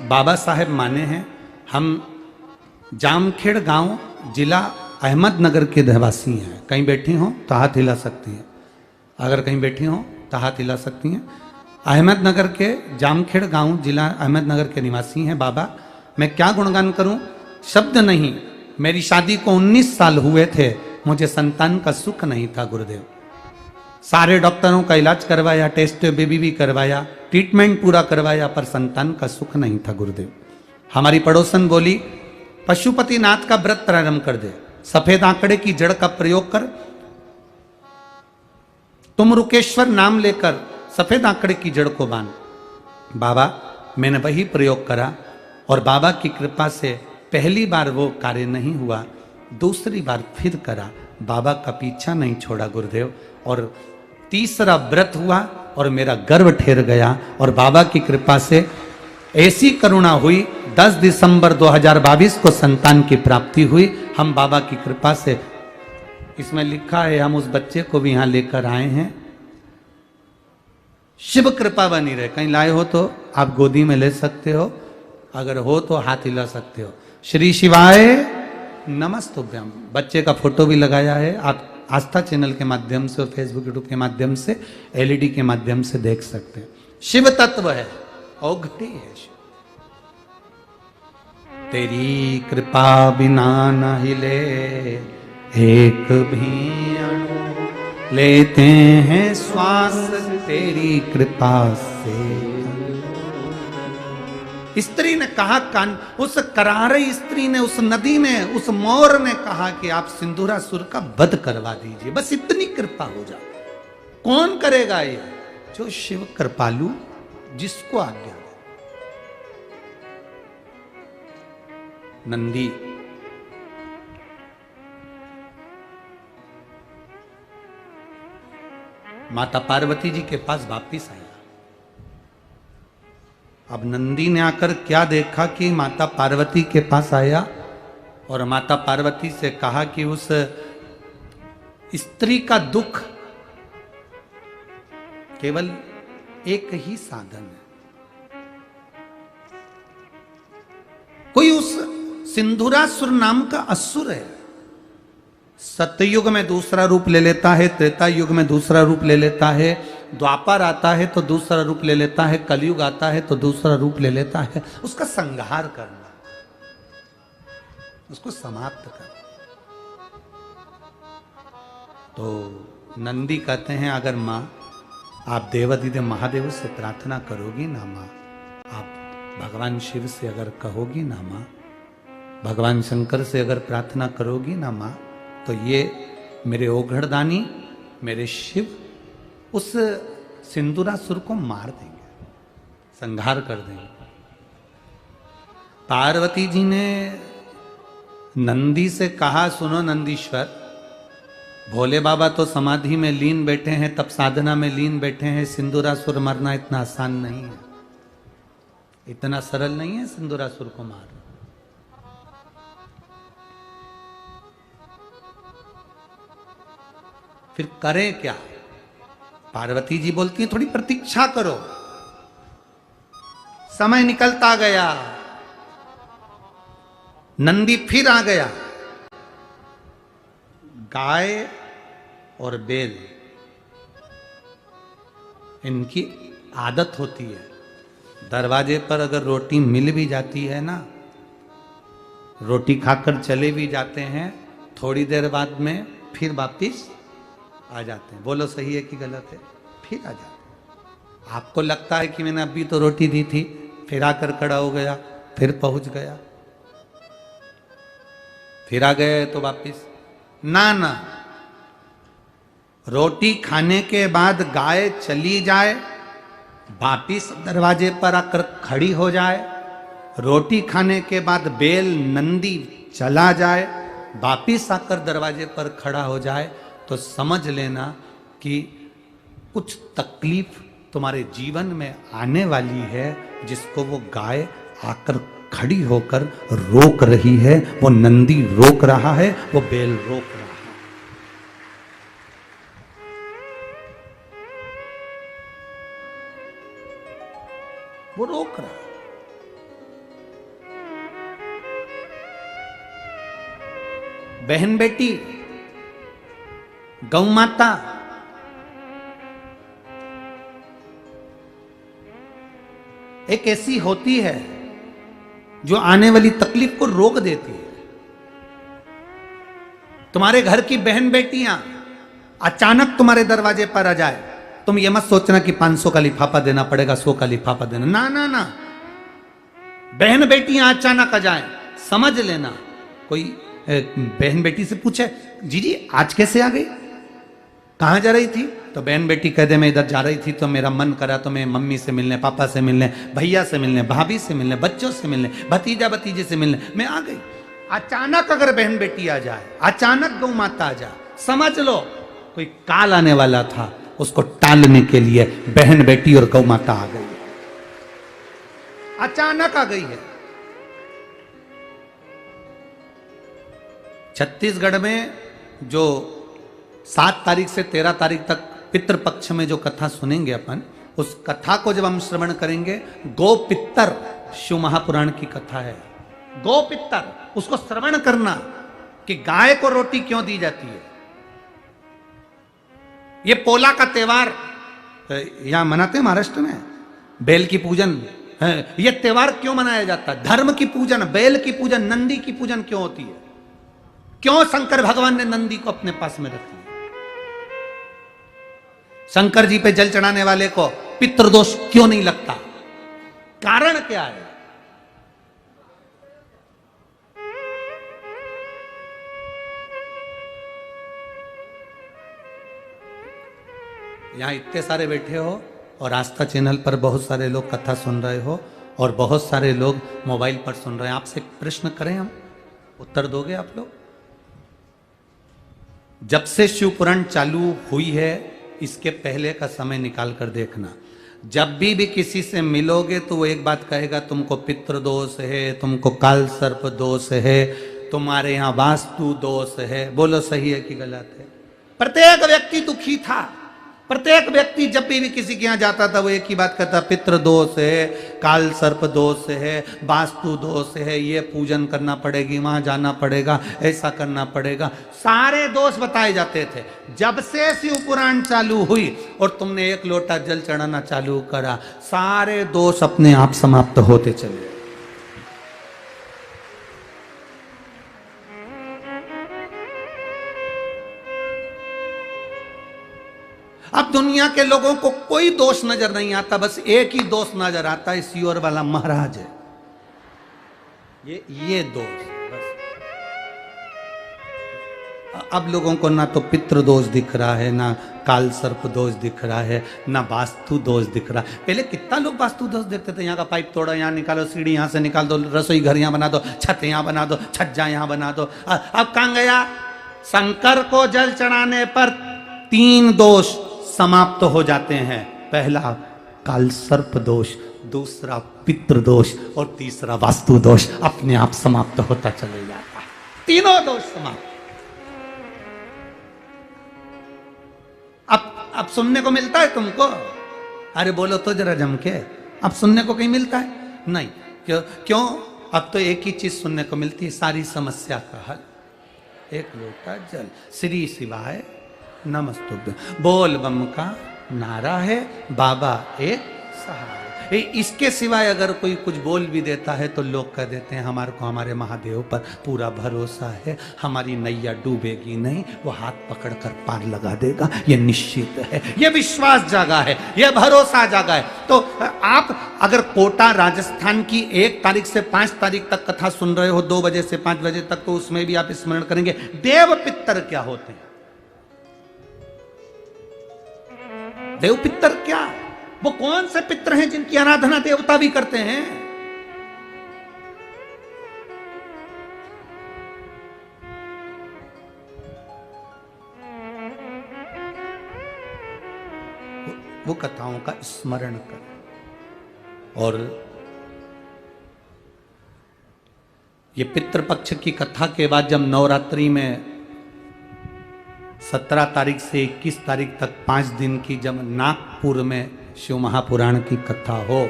S1: बाबा साहेब माने हैं। हम जामखेड़ गांव जिला अहमदनगर के रहवासी हैं। कहीं बैठी हों तो हाथ हिला सकती हैं, अगर कहीं बैठी हों तो हाथ हिला सकती हैं। अहमदनगर के जामखेड़ गांव जिला अहमदनगर के निवासी हैं बाबा। मैं क्या गुणगान करूं, शब्द नहीं। मेरी शादी को 19 साल हुए थे, मुझे संतान का सुख नहीं था गुरुदेव। सारे डॉक्टरों का इलाज करवाया, टेस्ट बेबी भी करवाया, ट्रीटमेंट पूरा करवाया, पर संतान का सुख नहीं था गुरुदेव। हमारी पड़ोसन बोली पशुपतिनाथ का व्रत प्रारंभ कर दे, सफेद आंकड़े की जड़ का प्रयोग कर, तुम रुकेश्वर नाम लेकर सफेद आंकड़े की जड़ को बांध। बाबा, मैंने वही प्रयोग करा और बाबा की कृपा से पहली बार वो कार्य नहीं हुआ, दूसरी बार फिर करा, बाबा का पीछा नहीं छोड़ा गुरुदेव, और तीसरा व्रत हुआ और मेरा गर्भ ठहर गया और बाबा की कृपा से ऐसी करुणा हुई, 10 दिसंबर 2022 को संतान की प्राप्ति हुई। हम बाबा की कृपा से, इसमें लिखा है हम उस बच्चे को भी यहां लेकर आए हैं। शिव कृपा बनी रहे। कहीं लाए हो तो आप गोदी में ले सकते हो, अगर हो तो हाथ हिला सकते हो। श्री शिवाय नमस्तुभ्यम। बच्चे का फोटो भी लगाया है, आप आस्था चैनल के माध्यम से और फेसबुक यूट्यूब के माध्यम से, एलईडी के माध्यम से देख सकते हैं। शिव तत्व है, औघटी है शिव। तेरी कृपा बिना न हिले एक भी अणु, लेते हैं श्वास तेरी कृपा से। स्त्री ने कहा, कान उस करारी स्त्री ने, उस नदी ने, उस मोर ने कहा कि आप सिंदूरासुर का वध करवा दीजिए, बस इतनी कृपा हो जाए। कौन करेगा ये? जो शिव कृपालु, जिसको आज्ञा दे। नंदी माता पार्वती जी के पास वापिस आया। अब नंदी ने आकर क्या देखा कि माता पार्वती के पास आया और माता पार्वती से कहा कि उस स्त्री का दुख केवल एक ही साधन है। कोई उस सिंधुरासुर नाम का असुर है, सतयुग में दूसरा रूप ले लेता है, त्रेता युग में दूसरा रूप ले लेता है, द्वापर आता है तो दूसरा रूप ले लेता है, कलयुग आता है तो दूसरा रूप ले लेता है। उसका संहार करना, उसको समाप्त करना। तो नंदी कहते हैं, अगर मां आप देवाधिदेव महादेव से प्रार्थना करोगी ना मां, आप भगवान शिव से अगर कहोगी ना मां, भगवान शंकर से अगर प्रार्थना करोगी ना मां, तो ये मेरे ओघड़दानी, मेरे शिव उस सिंदूरासुर को मार देंगे, संहार कर देंगे। पार्वती जी ने नंदी से कहा, सुनो नंदीश्वर, भोले बाबा तो समाधि में लीन बैठे हैं, तब साधना में लीन बैठे हैं, सिंदूरासुर मरना इतना आसान नहीं है, इतना सरल नहीं है सिंदूरासुर को मारना। फिर करें क्या? पार्वती जी बोलती है, थोड़ी प्रतीक्षा करो। समय निकलता गया, नंदी फिर आ गया। गाय और बैल, इनकी आदत होती है, दरवाजे पर अगर रोटी मिल भी जाती है ना, रोटी खाकर चले भी जाते हैं, थोड़ी देर बाद में फिर वापिस आ जाते हैं। बोलो सही है कि गलत है? फिर आ जाते हैं। आपको लगता है कि मैंने अभी तो रोटी दी थी, फिर आकर खड़ा हो गया, फिर पहुंच गया, फिर आ गए तो वापिस ना ना। रोटी खाने के बाद गाय चली जाए, वापिस दरवाजे पर आकर खड़ी हो जाए, रोटी खाने के बाद बैल नंदी चला जाए, वापिस आकर दरवाजे पर खड़ा हो जाए, तो समझ लेना कि कुछ तकलीफ तुम्हारे जीवन में आने वाली है, जिसको वो गाय आकर खड़ी होकर रोक रही है, वो नंदी रोक रहा है, वो बैल रोक रहा है। बहन बेटी, गौ माता, एक ऐसी होती है जो आने वाली तकलीफ को रोक देती है। तुम्हारे घर की बहन बेटियां अचानक तुम्हारे दरवाजे पर आ जाए, तुम ये मत सोचना कि 500 का लिफाफा देना पड़ेगा, 100 का लिफाफा देना, ना ना ना। बहन बेटियां अचानक आ जाए, समझ लेना। कोई बहन बेटी से पूछे, जीजी आज कैसे आ गई, कहां जा रही थी? तो बहन बेटी कह दे मैं इधर जा रही थी तो मेरा मन करा तो मैं मम्मी से मिलने, पापा से मिलने, भैया से मिलने, भाभी से मिलने, बच्चों से मिलने, भतीजा भतीजे से मिलने मैं आ गई। अचानक अगर बहन बेटी आ जाए, अचानक गौ माता आ जाए, समझ लो कोई काल आने वाला था, उसको टालने के लिए बहन बेटी और गौ माता आ गई, अचानक आ गई है। छत्तीसगढ़ में जो 7 तारीख से 13 तारीख तक पितृपक्ष में जो कथा सुनेंगे अपन, उस कथा को जब हम श्रवण करेंगे, गो पितर शिव महापुराण की कथा है। गो पितर, उसको श्रवण करना कि गाय को रोटी क्यों दी जाती है। ये पोला का त्योहार यहां मनाते हैं महाराष्ट्र में, बैल की पूजन है। ये त्योहार क्यों मनाया जाता है? धर्म की पूजन, बैल की पूजन, नंदी की पूजन क्यों होती है? क्यों शंकर भगवान ने नंदी को अपने पास में रख लिया? शंकर जी पे जल चढ़ाने वाले को पितृदोष क्यों नहीं लगता? कारण क्या है? यहां इतने सारे बैठे हो और आस्था चैनल पर बहुत सारे लोग कथा सुन रहे हो और बहुत सारे लोग मोबाइल पर सुन रहे हैं। आपसे एक प्रश्न करें, हम उत्तर दोगे आप लोग? जब से शिव पुराण चालू हुई है, इसके पहले का समय निकाल कर देखना। जब भी किसी से मिलोगे तो वो एक बात कहेगा, तुमको पितृ दोष है, तुमको काल सर्प दोष है, तुम्हारे यहां वास्तु दोष है। बोलो सही है कि गलत है? प्रत्येक व्यक्ति दुखी था। प्रत्येक व्यक्ति जब भी किसी के यहां जाता था वो एक ही बात कहता, पितृ दोष है, काल सर्प दोष है, वास्तु दोष है, ये पूजन करना पड़ेगी, वहां जाना पड़ेगा, ऐसा करना पड़ेगा। सारे दोष बताए जाते थे। जब से शिव पुराण चालू हुई और तुमने एक लोटा जल चढ़ाना चालू करा, सारे दोष अपने आप समाप्त होते चले। अब दुनिया के लोगों को कोई दोष नजर नहीं आता, बस एक ही दोष नजर आता है, सियोर वाला महाराज है, ये दोष बस। अब लोगों को ना तो पितृ दोष दिख रहा है, ना काल सर्प दोष दिख रहा है, ना वास्तु दोष दिख रहा है। पहले कितना लोग वास्तु दोष देखते थे, यहाँ का पाइप तोड़ा यहाँ निकालो, सीढ़ी यहाँ से निकाल दो, रसोई घर यहाँ बना दो, छत यहाँ बना दो, छज्जा यहाँ बना दो। अब कहाँ गया? शंकर को जल चढ़ाने पर 3 दोष समाप्त हो जाते हैं। पहला काल सर्प दोष, दूसरा पितृ दोष और तीसरा वास्तु दोष अपने आप समाप्त होता चले जाता है। तीनों दोष समाप्त। अब सुनने को मिलता है तुमको? अरे बोलो तो जरा जम के, अब सुनने को कहीं मिलता है? नहीं। क्यों? अब तो एक ही चीज सुनने को मिलती है, सारी समस्या का हल, एक लोटा जल। श्री शिवाय नमस्तुभ्यं, बोल बम का नारा है, बाबा एक सहारा। इसके सिवाय अगर कोई कुछ बोल भी देता है तो लोग कह देते हैं हमारे को हमारे महादेव पर पूरा भरोसा है, हमारी नैया डूबेगी नहीं, वो हाथ पकड़कर पार लगा देगा, ये निश्चित है, ये विश्वास जागा है, ये भरोसा जागा है। तो आप अगर कोटा राजस्थान की 1 तारीख से 5 तारीख तक कथा सुन रहे हो, 2 बजे से 5 बजे तक, तो उसमें भी आप स्मरण करेंगे देव पितर क्या होते हैं। देव पितर क्या? वो कौन से पितर हैं जिनकी आराधना देवता भी करते हैं? वो कथाओं का स्मरण करें। और ये पितृपक्ष की कथा के बाद जब नवरात्रि में 17 तारीख से 21 तारीख तक 5 दिन की जब नागपुर में शिव महापुराण की कथा हो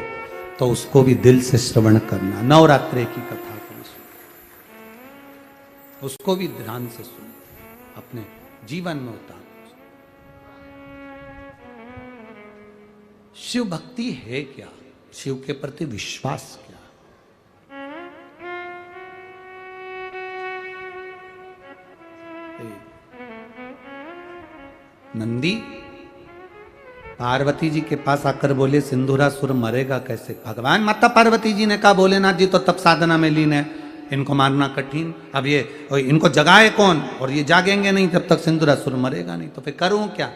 S1: तो उसको भी दिल से श्रवण करना, नवरात्रि की कथा को। उसको भी ध्यान से सुनो, अपने जीवन में उतारो। शिव भक्ति है क्या? शिव के प्रति विश्वास क्या? नंदी पार्वती जी के पास आकर बोले सिंदूरासुर मरेगा कैसे? भगवान माता पार्वती जी ने कहा भोलेनाथ जी तो तब साधना में लीन है, इनको मारना कठिन, अब ये इनको जगाए कौन, और ये जागेंगे नहीं तब तक सिंदूरासुर मरेगा नहीं, तो फिर करूं क्या?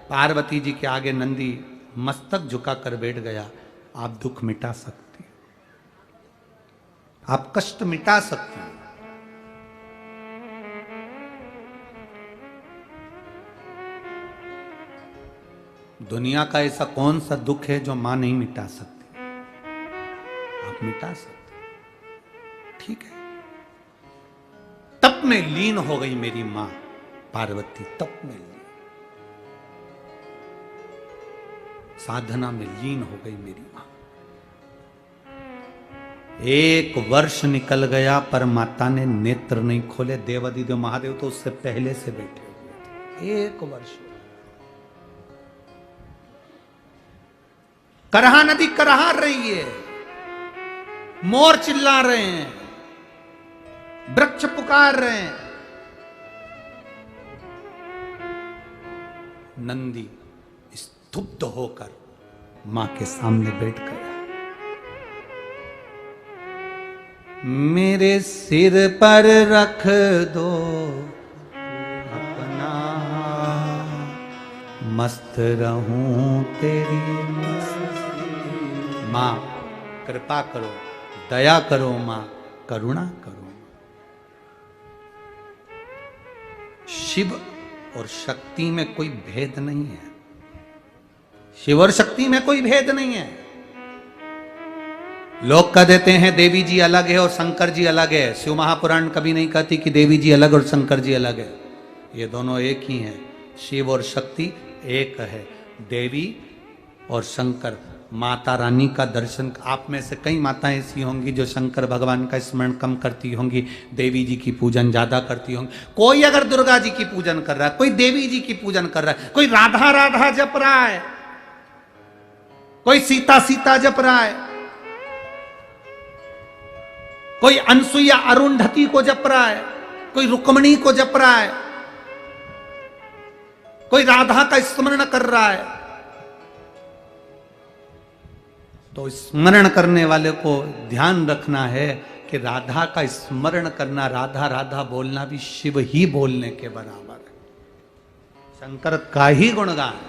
S1: पार्वती जी के आगे नंदी मस्तक झुकाकर बैठ गया। आप दुख मिटा सकती, आप कष्ट मिटा सकती हैं। दुनिया का ऐसा कौन सा दुख है जो मां नहीं मिटा सकती? आप मिटा सकते, ठीक है। तप में लीन हो गई मेरी मां पार्वती, तप में लीन, साधना में लीन हो गई मेरी मां। 1 वर्ष निकल गया पर माता ने नेत्र नहीं खोले। देवादिदेव महादेव तो उससे पहले से बैठे हुए थे। 1 वर्ष। करहा नदी करहा रही है, मोर चिल्ला रहे हैं, वृक्ष पुकार रहे हैं, नंदी स्तुब्ध होकर मां के सामने बैठ गया। मेरे सिर पर रख दो अपना, मस्त रहूं तेरी मस्ती। मां कृपा करो, दया करो, मां करुणा करो। शिव और शक्ति में कोई भेद नहीं है, शिव और शक्ति में कोई भेद नहीं है। लोग कह देते हैं देवी जी अलग है और शंकर जी अलग है। शिव महापुराण कभी नहीं कहती कि देवी जी अलग और शंकर जी अलग है, ये दोनों एक ही हैं। शिव और शक्ति एक है। देवी और शंकर, माता रानी का दर्शन, आप में से कई माताएं ऐसी होंगी जो शंकर भगवान का स्मरण कम करती होंगी, देवी जी की पूजन ज्यादा करती होंगी। कोई अगर दुर्गा जी की पूजन कर रहा है, कोई देवी जी की पूजन कर रहा है, कोई राधा राधा जप रहा है, कोई सीता सीता जप रहा है, कोई अनसुईया अरुंधति को जप रहा है, कोई रुक्मणी को जप रहा है, कोई राधा का स्मरण कर रहा है। तो स्मरण करने वाले को ध्यान रखना है कि राधा का स्मरण करना, राधा राधा बोलना भी शिव ही बोलने के बराबर है, शंकर का ही गुणगान।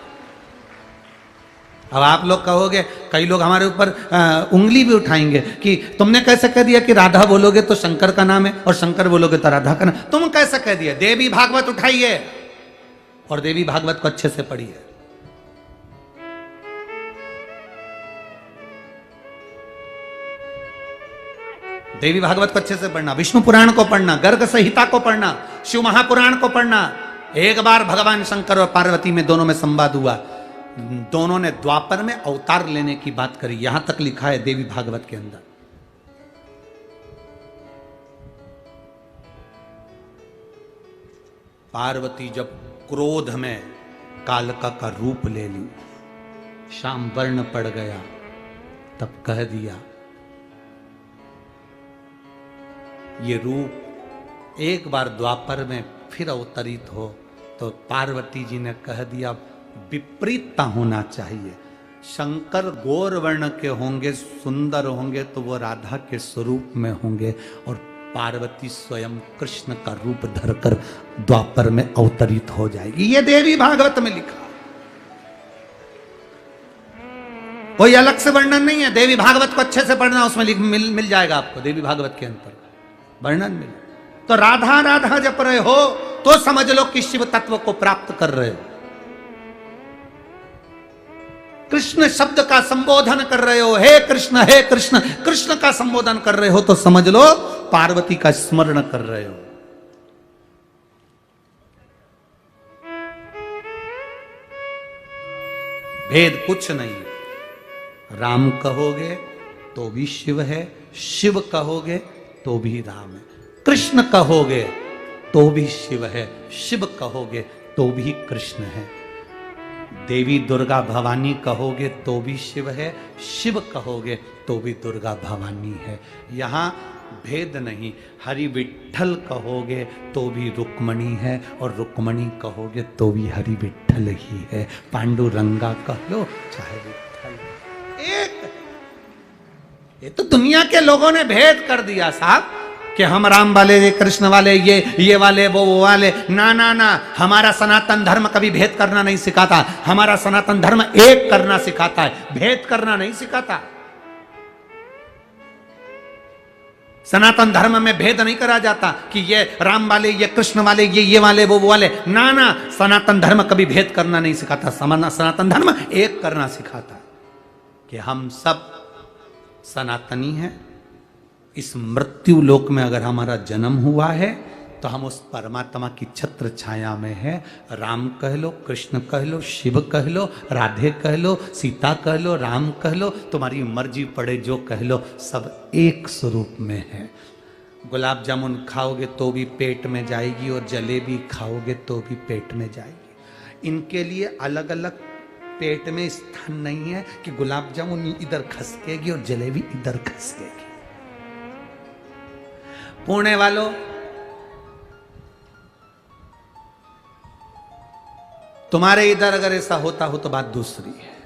S1: अब आप लोग कहोगे, कई लोग हमारे ऊपर उंगली भी उठाएंगे कि तुमने कैसे कह दिया कि राधा बोलोगे तो शंकर का नाम है और शंकर बोलोगे तो राधा का नाम। तुम कैसे कह दिया? देवी भागवत उठाइए और देवी भागवत को अच्छे से पढ़िए। देवी भागवत को अच्छे से पढ़ना, विष्णु पुराण को पढ़ना, गर्ग संहिता को पढ़ना, शिव महापुराण को पढ़ना। एक बार भगवान शंकर और पार्वती में दोनों में संवाद हुआ, दोनों ने द्वापर में अवतार लेने की बात करी, यहां तक लिखा है देवी भागवत के अंदर। पार्वती जब क्रोध में कालका का रूप ले ली, शाम वर्ण पड़ गया, तब कह दिया ये रूप एक बार द्वापर में फिर अवतरित हो, तो पार्वती जी ने कह दिया विपरीतता होना चाहिए। शंकर गौर वर्ण के होंगे, सुंदर होंगे, तो वो राधा के स्वरूप में होंगे, और पार्वती स्वयं कृष्ण का रूप धरकर द्वापर में अवतरित हो जाएगी। ये देवी भागवत में लिखा, कोई अलग से वर्णन नहीं है। देवी भागवत को अच्छे से पढ़ना, उसमें मिल जाएगा आपको, देवी भागवत के अंतर वर्णन मिले। तो राधा राधा जप रहे हो तो समझ लो कि शिव तत्व को प्राप्त कर रहे हो। कृष्ण शब्द का संबोधन कर रहे हो, हे कृष्ण हे कृष्ण, कृष्ण का संबोधन कर रहे हो, तो समझ लो पार्वती का स्मरण कर रहे हो। भेद कुछ नहीं है। राम कहोगे तो भी शिव है, शिव कहोगे तो भी राम है, कृष्ण कहोगे तो भी शिव है, शिव कहोगे तो भी कृष्ण है, देवी दुर्गा भवानी कहोगे तो भी शिव है, शिव कहोगे तो भी दुर्गा भवानी है। यहाँ भेद नहीं। हरि विठ्ठल कहोगे तो भी रुक्मणी है, और रुक्मणी कहोगे तो भी हरि विठ्ठल ही है। पांडुरंगा कह लो चाहे विठ्ठल, एक। ये तो दुनिया के लोगों ने भेद कर दिया साहब कि हम राम वाले, ये कृष्ण वाले, ये वाले, वो वाले। ना ना ना, हमारा सनातन धर्म कभी भेद करना नहीं सिखाता। हमारा सनातन धर्म एक करना सिखाता है, भेद करना नहीं सिखाता। सनातन धर्म में भेद नहीं करा जाता कि ये राम वाले, ये कृष्ण वाले, ये वाले, वो वाले। ना ना, सनातन धर्म कभी भेद करना नहीं सिखाता। सनातन धर्म एक करना सिखाता कि हम सब सनातनी हैं। इस मृत्यु लोक में अगर हमारा जन्म हुआ है तो हम उस परमात्मा की छत्र छाया में है। राम कह लो, कृष्ण कह लो, शिव कह लो, राधे कह लो, सीता कह लो, राम कह लो, तुम्हारी मर्जी पड़े जो कह लो, सब एक स्वरूप में है। गुलाब जामुन खाओगे तो भी पेट में जाएगी, और जलेबी खाओगे तो भी पेट में जाएगी। इनके लिए अलग अलग पेट में स्थान नहीं है कि गुलाब जामुन इधर खसकेगी और जलेबी इधर खसकेगी। पुणे वालों, तुम्हारे इधर अगर ऐसा होता हो तो बात दूसरी है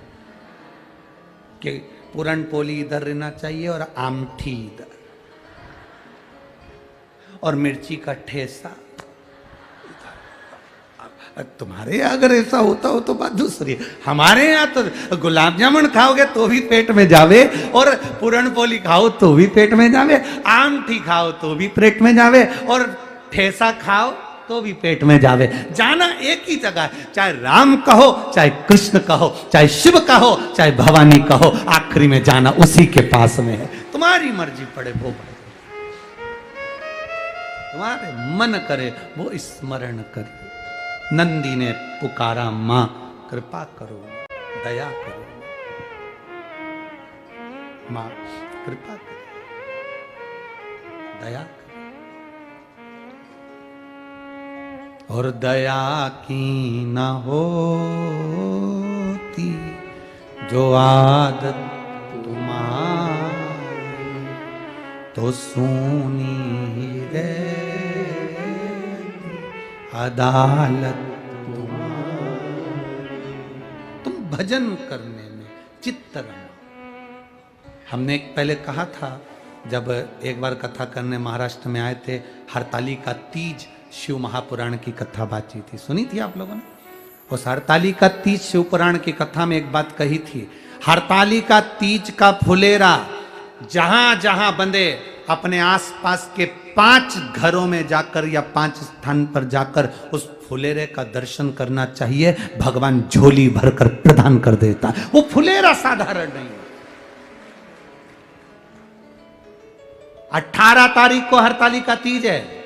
S1: कि पूरन पोली इधर रहना चाहिए और आमठी इधर, और मिर्ची का ठेसा। तुम्हारे यहाँ अगर ऐसा होता हो तो बात दूसरी है। हमारे यहाँ तो गुलाब जामुन खाओगे तो भी पेट में जावे, और पूरन पोली खाओ तो भी पेट में जावे, आमठी खाओ तो भी पेट में जावे, और ठेसा खाओ तो भी पेट में जावे। जाना एक ही जगह, चाहे राम कहो, चाहे कृष्ण कहो, चाहे शिव कहो, चाहे भवानी कहो, आखिरी में जाना उसी के पास में है। तुम्हारी मर्जी पड़े वो बात, तुम्हारे मन करे वो स्मरण करे। नंदी ने पुकारा, मां कृपा करो, दया करो, मां कृपा करो, दया करो। और दया की न होती जो आदत तुम्हारी, तो सुनी रहती अदालत तुम्हारी। तुम भजन करने में चित्त रहो। हमने पहले कहा था, जब एक बार कथा करने महाराष्ट्र में आए थे, हरताली का तीज शिव महापुराण की कथा बाची थी, सुनी थी आप लोगों ने? उस हरताली का तीज शिव पुराण की कथा में एक बात कही थी, हरताली का तीज का फुलेरा जहां जहां बंधे अपने आसपास के 5 घरों में जाकर या 5 स्थान पर जाकर उस फुलेरे का दर्शन करना चाहिए। भगवान झोली भरकर प्रदान कर देता है। वो फुलेरा साधारण नहीं है। 18 तारीख को हरताली का तीज है।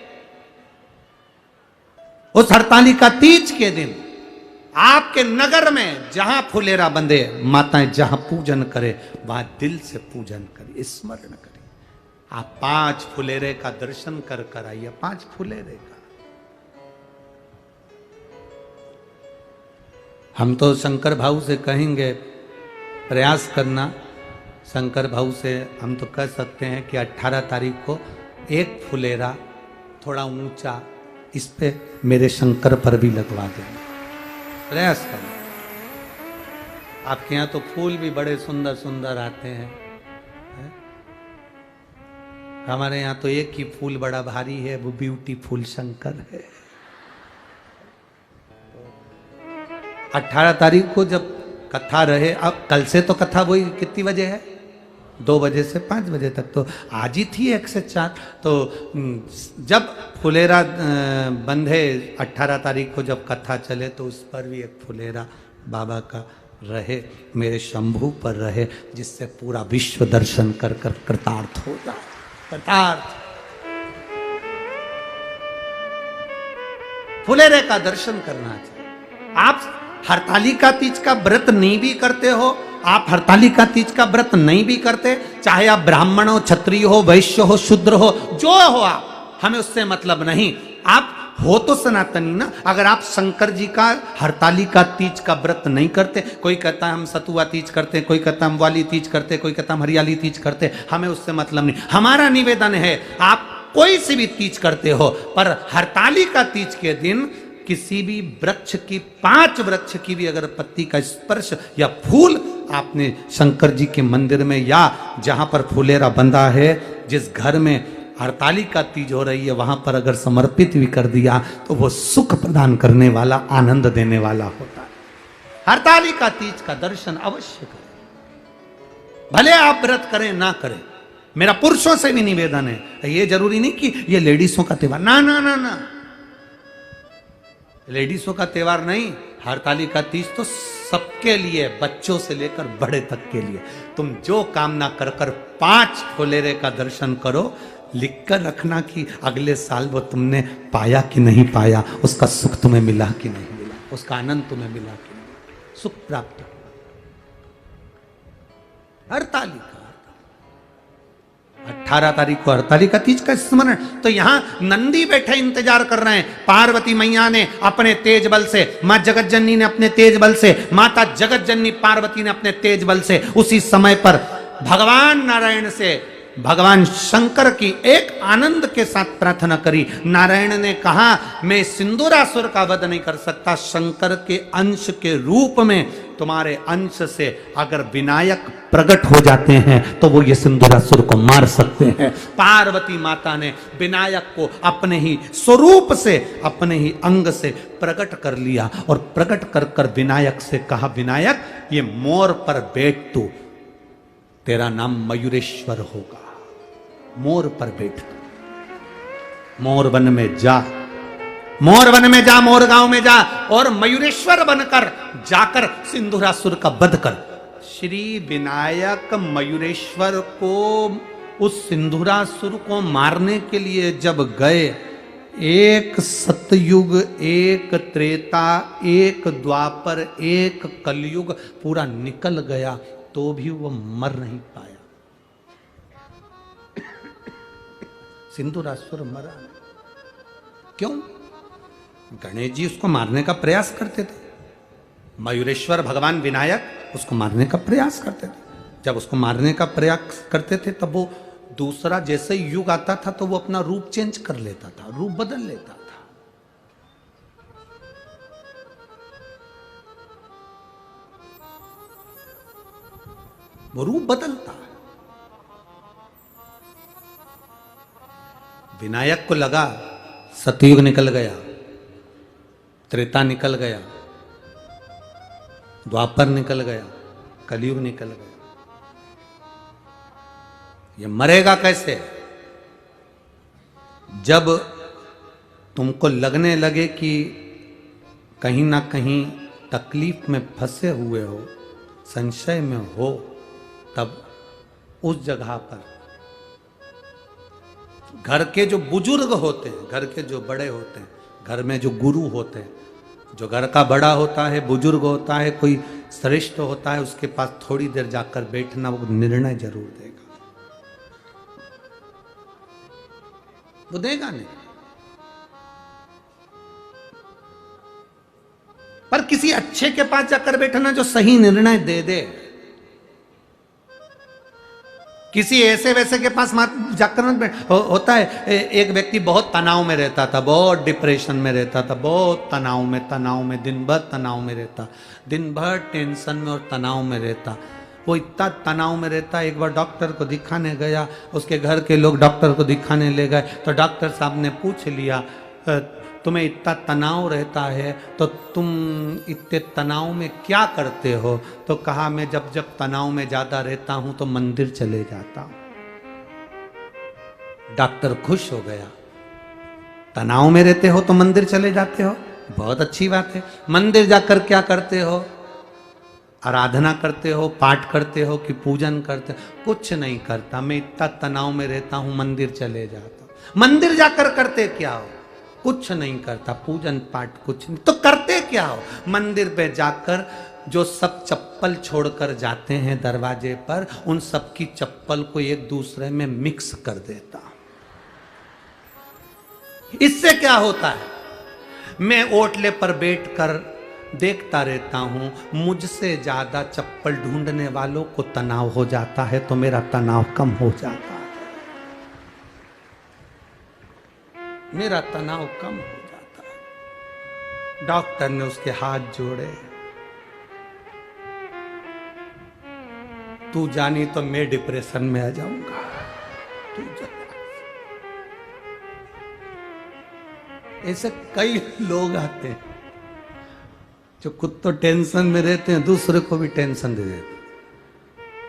S1: उस हरताली का तीज के दिन आपके नगर में जहां फुलेरा बंधे, माताएं जहां पूजन करे, वहां दिल से पूजन करे, स्मरण करे। आप 5 फुलेरे का दर्शन कर कर आइए। 5 फुलेरे का हम तो शंकर भाऊ से कहेंगे, प्रयास करना। शंकर भाऊ से हम तो कह सकते हैं कि 18 तारीख को एक फुलेरा थोड़ा ऊंचा इस पे मेरे शंकर पर भी लगवा देना, प्रयास करना। आपके यहाँ तो फूल भी बड़े सुंदर सुंदर आते हैं, हमारे यहाँ तो एक ही फूल बड़ा भारी है, वो ब्यूटीफुल शंकर है। 18 तारीख को जब कथा रहे, अब कल से तो कथा वही कितनी बजे है, 2 बजे से 5 बजे तक, तो आज ही थी 1 से 4। तो जब फुलेरा बंधे 18 तारीख को जब कथा चले, तो उस पर भी एक फुलेरा बाबा का रहे, मेरे शंभू पर रहे, जिससे पूरा विश्व दर्शन कर कर कृतार्थ हो जाए। कृतार्थ फुलेरे का दर्शन करना चाहिए। आप हरताली का तीज का व्रत नहीं भी करते हो, आप हरताली का तीज का व्रत नहीं भी करते, चाहे आप ब्राह्मण हो, क्षत्रिय हो, वैश्य हो, शूद्र हो, जो हो आप, हमें उससे मतलब नहीं। आप हो तो सनातनी ना। अगर आप शंकर जी का हरतालिका तीज का व्रत नहीं करते, कोई कहता है हम सतुआ तीज करते, कोई कहता है हम वाली तीज करते, कोई कहता है हम हरियाली तीज करते, हमें उससे मतलब नहीं। हमारा निवेदन है आप कोई सी भी तीज करते हो, पर हरतालिका तीज के दिन किसी भी वृक्ष की, 5 वृक्ष की भी अगर पत्ती का स्पर्श या फूल आपने शंकर जी के मंदिर में या जहां पर फुलेरा बंधा है, जिस घर में हरतालिका तीज हो रही है, वहां पर अगर समर्पित भी कर दिया तो वो सुख प्रदान करने वाला, आनंद देने वाला होता है। हरतालिका तीज का दर्शन अवश्य करें, भले आप व्रत करें ना करें। मेरा पुरुषों से भी निवेदन है, ये जरूरी नहीं कि ये लेडीजों का त्योहार, ना ना ना ना, लेडीजों का त्योहार नहीं। हरतालिका तीज तो सबके लिए, बच्चों से लेकर बड़े तक के लिए। तुम जो कामना कर कर 5 फुलेरे का दर्शन करो, लिख कर रखना कि अगले साल वो तुमने पाया कि नहीं पाया, उसका सुख तुम्हें मिला कि नहीं मिला, उसका आनंद तुम्हें मिला कि नहीं, सुख प्राप्त। हरतालिका 18 तारीख को हरतालिका तीज का स्मरण। तो यहां नंदी बैठे इंतजार कर रहे हैं। पार्वती मैया ने अपने तेज बल से, मां जगत जननी ने अपने तेज बल से, माता जगत जननी पार्वती ने अपने तेज बल से उसी समय पर भगवान नारायण से, भगवान शंकर की एक आनंद के साथ प्रार्थना करी। नारायण ने कहा मैं सिंदूरासुर का वध नहीं कर सकता, शंकर के अंश के रूप में तुम्हारे अंश से अगर विनायक प्रकट हो जाते हैं तो वो ये सिंदूरासुर को मार सकते हैं। पार्वती माता ने विनायक को अपने ही स्वरूप से, अपने ही अंग से प्रकट कर लिया और प्रकट कर कर विनायक से कहा, विनायक ये मोर पर बैठ, तू, तेरा नाम मयूरेश्वर होगा, मोर पर बैठ, मोर वन में जा, मोर वन में जा, मोर गांव में जा और मयूरेश्वर बनकर जाकर सिंदूरासुर का वध कर। श्री विनायक मयूरेश्वर को, उस सिंदूरासुर को मारने के लिए जब गए, एक सतयुग, एक त्रेता, एक द्वापर, एक कलयुग पूरा निकल गया तो भी वो मर नहीं पाया। सिंदूरासुर मरा नहीं। क्यों? गणेश जी उसको मारने का प्रयास करते थे, मयूरेश्वर भगवान विनायक उसको मारने का प्रयास करते थे। जब उसको मारने का प्रयास करते थे तब वो दूसरा जैसे युग आता था तो वो अपना रूप चेंज कर लेता था, रूप बदल लेता था। वो रूप बदलता है। विनायक को लगा सतयुग निकल गया, त्रेता निकल गया, द्वापर निकल गया, कलयुग निकल गया, ये मरेगा कैसे? जब तुमको लगने लगे कि कहीं ना कहीं तकलीफ में फंसे हुए हो, संशय में हो, तब उस जगह पर घर के जो बुजुर्ग होते हैं, घर के जो बड़े होते हैं, घर में जो गुरु होते हैं, जो घर का बड़ा होता है, बुजुर्ग होता है, कोई श्रेष्ठ होता है, उसके पास थोड़ी देर जाकर बैठना, वो निर्णय जरूर देगा। वो देगा नहीं, पर किसी अच्छे के पास जाकर बैठना जो सही निर्णय दे दे। किसी ऐसे वैसे के पास जाकर होता है। एक व्यक्ति बहुत तनाव में रहता था, बहुत डिप्रेशन में रहता था, बहुत तनाव में दिन भर तनाव में रहता, दिन भर टेंशन में और तनाव में रहता। वो इतना तनाव में रहता, एक बार डॉक्टर को दिखाने गया, उसके घर के लोग डॉक्टर को दिखाने ले गए तो डॉक्टर साहब ने पूछ लिया, तुम्हें इतना तनाव रहता है तो तुम इतने तनाव में क्या करते हो? तो कहा मैं जब जब तनाव में ज्यादा रहता हूं तो मंदिर चले जाता हूं। डॉक्टर खुश हो गया, तनाव में रहते हो तो मंदिर चले जाते हो, बहुत अच्छी बात है। मंदिर जाकर क्या करते हो? आराधना करते हो, पाठ करते हो कि पूजन करते हो? कुछ नहीं करता, मैं इतना तनाव में रहता हूं, मंदिर चले जाता हूं। मंदिर जाकर करते क्या हो? कुछ नहीं करता, पूजन पाठ कुछ नहीं। तो करते क्या हो? मंदिर पे जाकर जो सब चप्पल छोड़कर जाते हैं दरवाजे पर, उन सब की चप्पल को एक दूसरे में मिक्स कर देता। इससे क्या होता है? मैं ओटले पर बैठकर देखता रहता हूं, मुझसे ज्यादा चप्पल ढूंढने वालों को तनाव हो जाता है तो मेरा तनाव कम हो जाता है, मेरा तनाव कम हो जाता है। डॉक्टर ने उसके हाथ जोड़े, तू जानी तो मैं डिप्रेशन में आ जाऊंगा, तू जानी। ऐसे कई लोग आते हैं जो खुद तो टेंशन में रहते हैं, दूसरे को भी टेंशन दे देते हैं।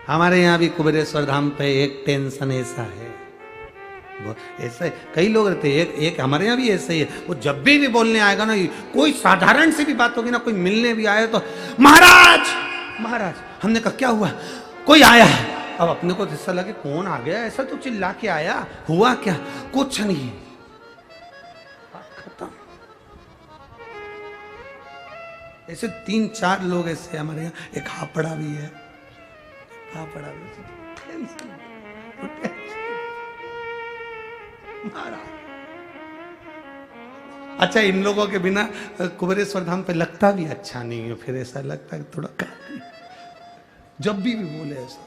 S1: हमारे यहाँ भी कुबेरेश्वर धाम पे एक टेंशन ऐसा है, वो ऐसे कई लोग रहते हैं। एक हमारे यहाँ भी ऐसे ही है, वो जब भी बोलने आएगा ना, कोई साधारण सी भी बात होगी ना, कोई मिलने भी आए तो महाराज महाराज। हमने कहा क्या हुआ? कोई आया। अब अपने को ऐसा लगे कौन आ गया, ऐसा तो चिल्ला के आया, हुआ क्या? कुछ नहीं, खत्म। ऐसे 3-4 लोग ऐसे हमारे यहाँ। एक हापड़ा भी है, हापड़ा भी अच्छा। इन लोगों के बिना कुबेरेश्वर धाम पे लगता भी अच्छा नहीं है, फिर ऐसा लगता है थोड़ा काफी, जब भी बोले ऐसा।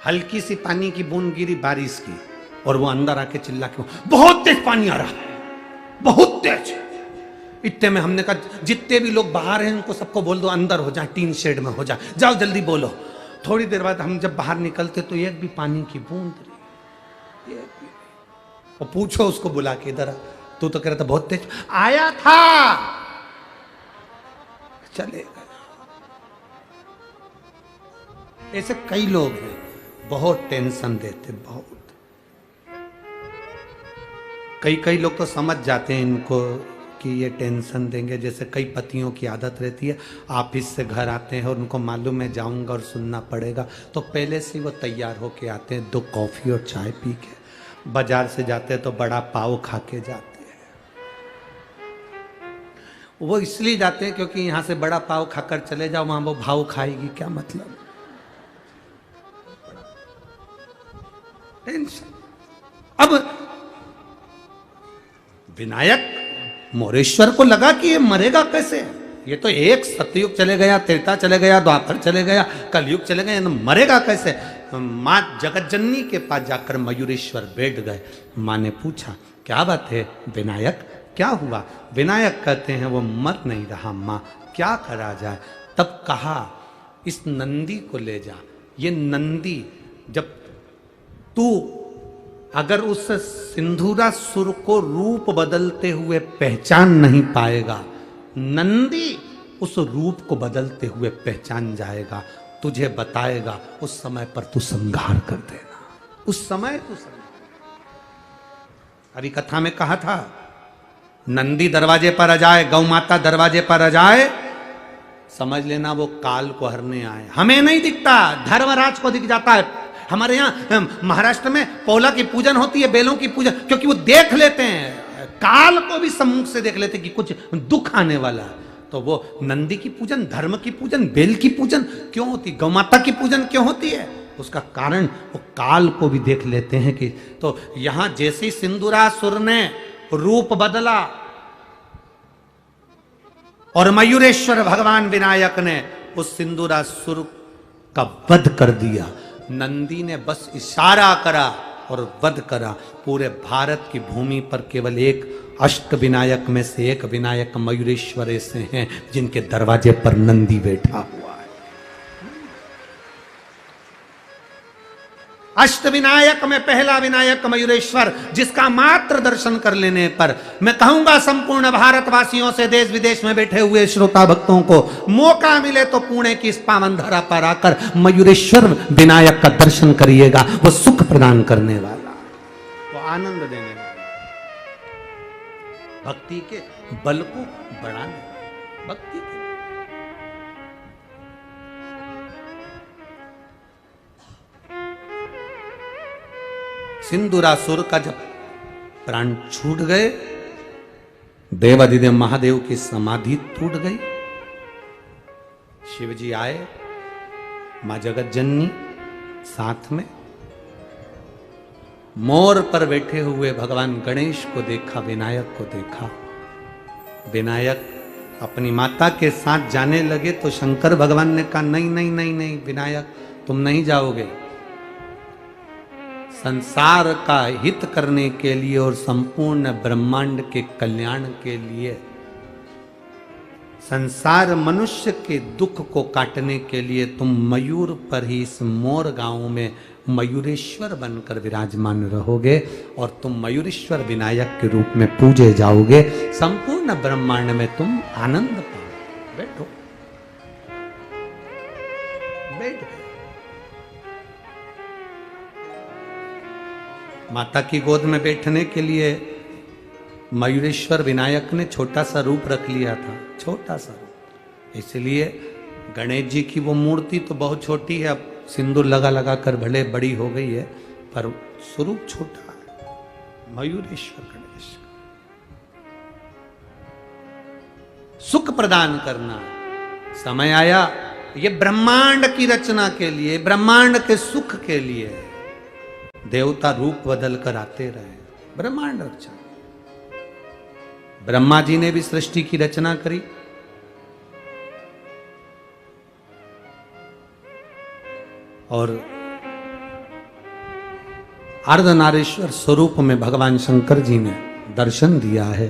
S1: हल्की सी पानी की बूंद गिरी बारिश की और वो अंदर आके चिल्ला के बहुत तेज पानी आ रहा है, बहुत तेज। इतने में हमने कहा जितने भी लोग बाहर हैं उनको सबको बोल दो अंदर हो जाए, टीन शेड में हो जाए, जाओ जल्दी बोलो। थोड़ी देर बाद हम जब बाहर निकलते तो एक भी पानी की बूंद नहीं, एक भी। और पूछो उसको बुला के, इधर तू तो कह रहा था बहुत तेज आया था, चलेगा। ऐसे कई लोग हैं बहुत टेंशन देते, बहुत। कई लोग तो समझ जाते हैं इनको कि ये टेंशन देंगे। जैसे कई पतियों की आदत रहती है, ऑफिस से घर आते हैं और उनको मालूम है जाऊंगा और सुनना पड़ेगा, तो पहले से वो तैयार होके आते हैं, 2 कॉफी और चाय पी के। बाजार से जाते हैं तो बड़ा पाव खा के जाते हैं। वो इसलिए जाते हैं क्योंकि यहां से बड़ा पाव खाकर चले जाओ, वहां वो भाव खाएगी, क्या मतलब। टेंशन। अब विनायक मोरेश्वर को लगा कि ये मरेगा कैसे, ये तो एक सतयुग चले गया, त्रेता चले गया, द्वापर चले गया, कलयुग चले गए, तो मरेगा कैसे। माँ जगतजननी के पास जाकर मयूरेश्वर बैठ गए। माँ ने पूछा क्या बात है विनायक, क्या हुआ? विनायक कहते हैं वो मर नहीं रहा माँ, क्या करा जाए। तब कहा इस नंदी को ले जा। ये नंदी, जब तू अगर उस सिंधुरासुर को रूप बदलते हुए पहचान नहीं पाएगा, नंदी उस रूप को बदलते हुए पहचान जाएगा, तुझे बताएगा, उस समय पर तू संहार कर देना, उस समय तू संहार। हरि कथा में कहा था नंदी दरवाजे पर आ जाए, गौ माता दरवाजे पर आ जाए, समझ लेना वो काल को हरने आए। हमें नहीं दिखता, धर्मराज को दिख जाता है। हमारे यहाँ महाराष्ट्र में पौला की पूजन होती है, बेलों की पूजन, क्योंकि वो देख लेते हैं, काल को भी सम्मुख से देख लेते हैं कि कुछ दुख आने वाला है। तो वो नंदी की पूजन, धर्म की पूजन, बेल की पूजन क्यों होती, गौ माता की पूजन क्यों होती है? उसका कारण वो काल को भी देख लेते हैं कि। तो यहां जैसे सिंदूरासुर ने रूप बदला और मयूरेश्वर भगवान विनायक ने उस सिंदूरासुर का वध कर दिया। नंदी ने बस इशारा करा और वध करा। पूरे भारत की भूमि पर केवल एक अष्ट विनायक में से एक विनायक मयूरेश्वर ऐसे हैं जिनके दरवाजे पर नंदी बैठा हुआ है। अष्ट विनायक में पहला विनायक मयूरेश्वर, जिसका मात्र दर्शन कर लेने पर मैं कहूंगा संपूर्ण भारतवासियों से, देश विदेश में बैठे हुए श्रोता भक्तों को मौका मिले तो पुणे की इस पावन धरा पर आकर मयूरेश्वर विनायक का दर्शन करिएगा। वो सुख प्रदान करने वाला, वो आनंद देने वाला, भक्ति के बल को बढ़ाने, भक्ति के सिंदूरासुर का जब प्राण छूट गए, देवाधिदेव महादेव की समाधि टूट गई। शिव जी आए, मां जगत जननी साथ में, मोर पर बैठे हुए भगवान गणेश को देखा, विनायक को देखा। विनायक अपनी माता के साथ जाने लगे तो शंकर भगवान ने कहा नहीं नहीं नहीं नहीं विनायक, तुम नहीं जाओगे। संसार का हित करने के लिए और संपूर्ण ब्रह्मांड के कल्याण के लिए, संसार मनुष्य के दुख को काटने के लिए तुम मयूर पर ही इस मोर गांव में मयूरेश्वर बनकर विराजमान रहोगे और तुम मयूरेश्वर विनायक के रूप में पूजे जाओगे। संपूर्ण ब्रह्मांड में तुम आनंद पाओ। बैठो, बैठ गए। माता की गोद में बैठने के लिए मयूरेश्वर विनायक ने छोटा सा रूप रख लिया था, छोटा सा रूप। इसलिए गणेश जी की वो मूर्ति तो बहुत छोटी है, अब सिंदूर लगा लगा कर भले बड़ी हो गई है, पर स्वरूप छोटा है मयूरेश्वर गणेश। सुख प्रदान करना, समय आया ये ब्रह्मांड की रचना के लिए, ब्रह्मांड के सुख के लिए देवता रूप बदल कर आते रहे। ब्रह्मांड रचना, ब्रह्मा जी ने भी सृष्टि की रचना करी, और अर्धनारीश्वर स्वरूप में भगवान शंकर जी ने दर्शन दिया है।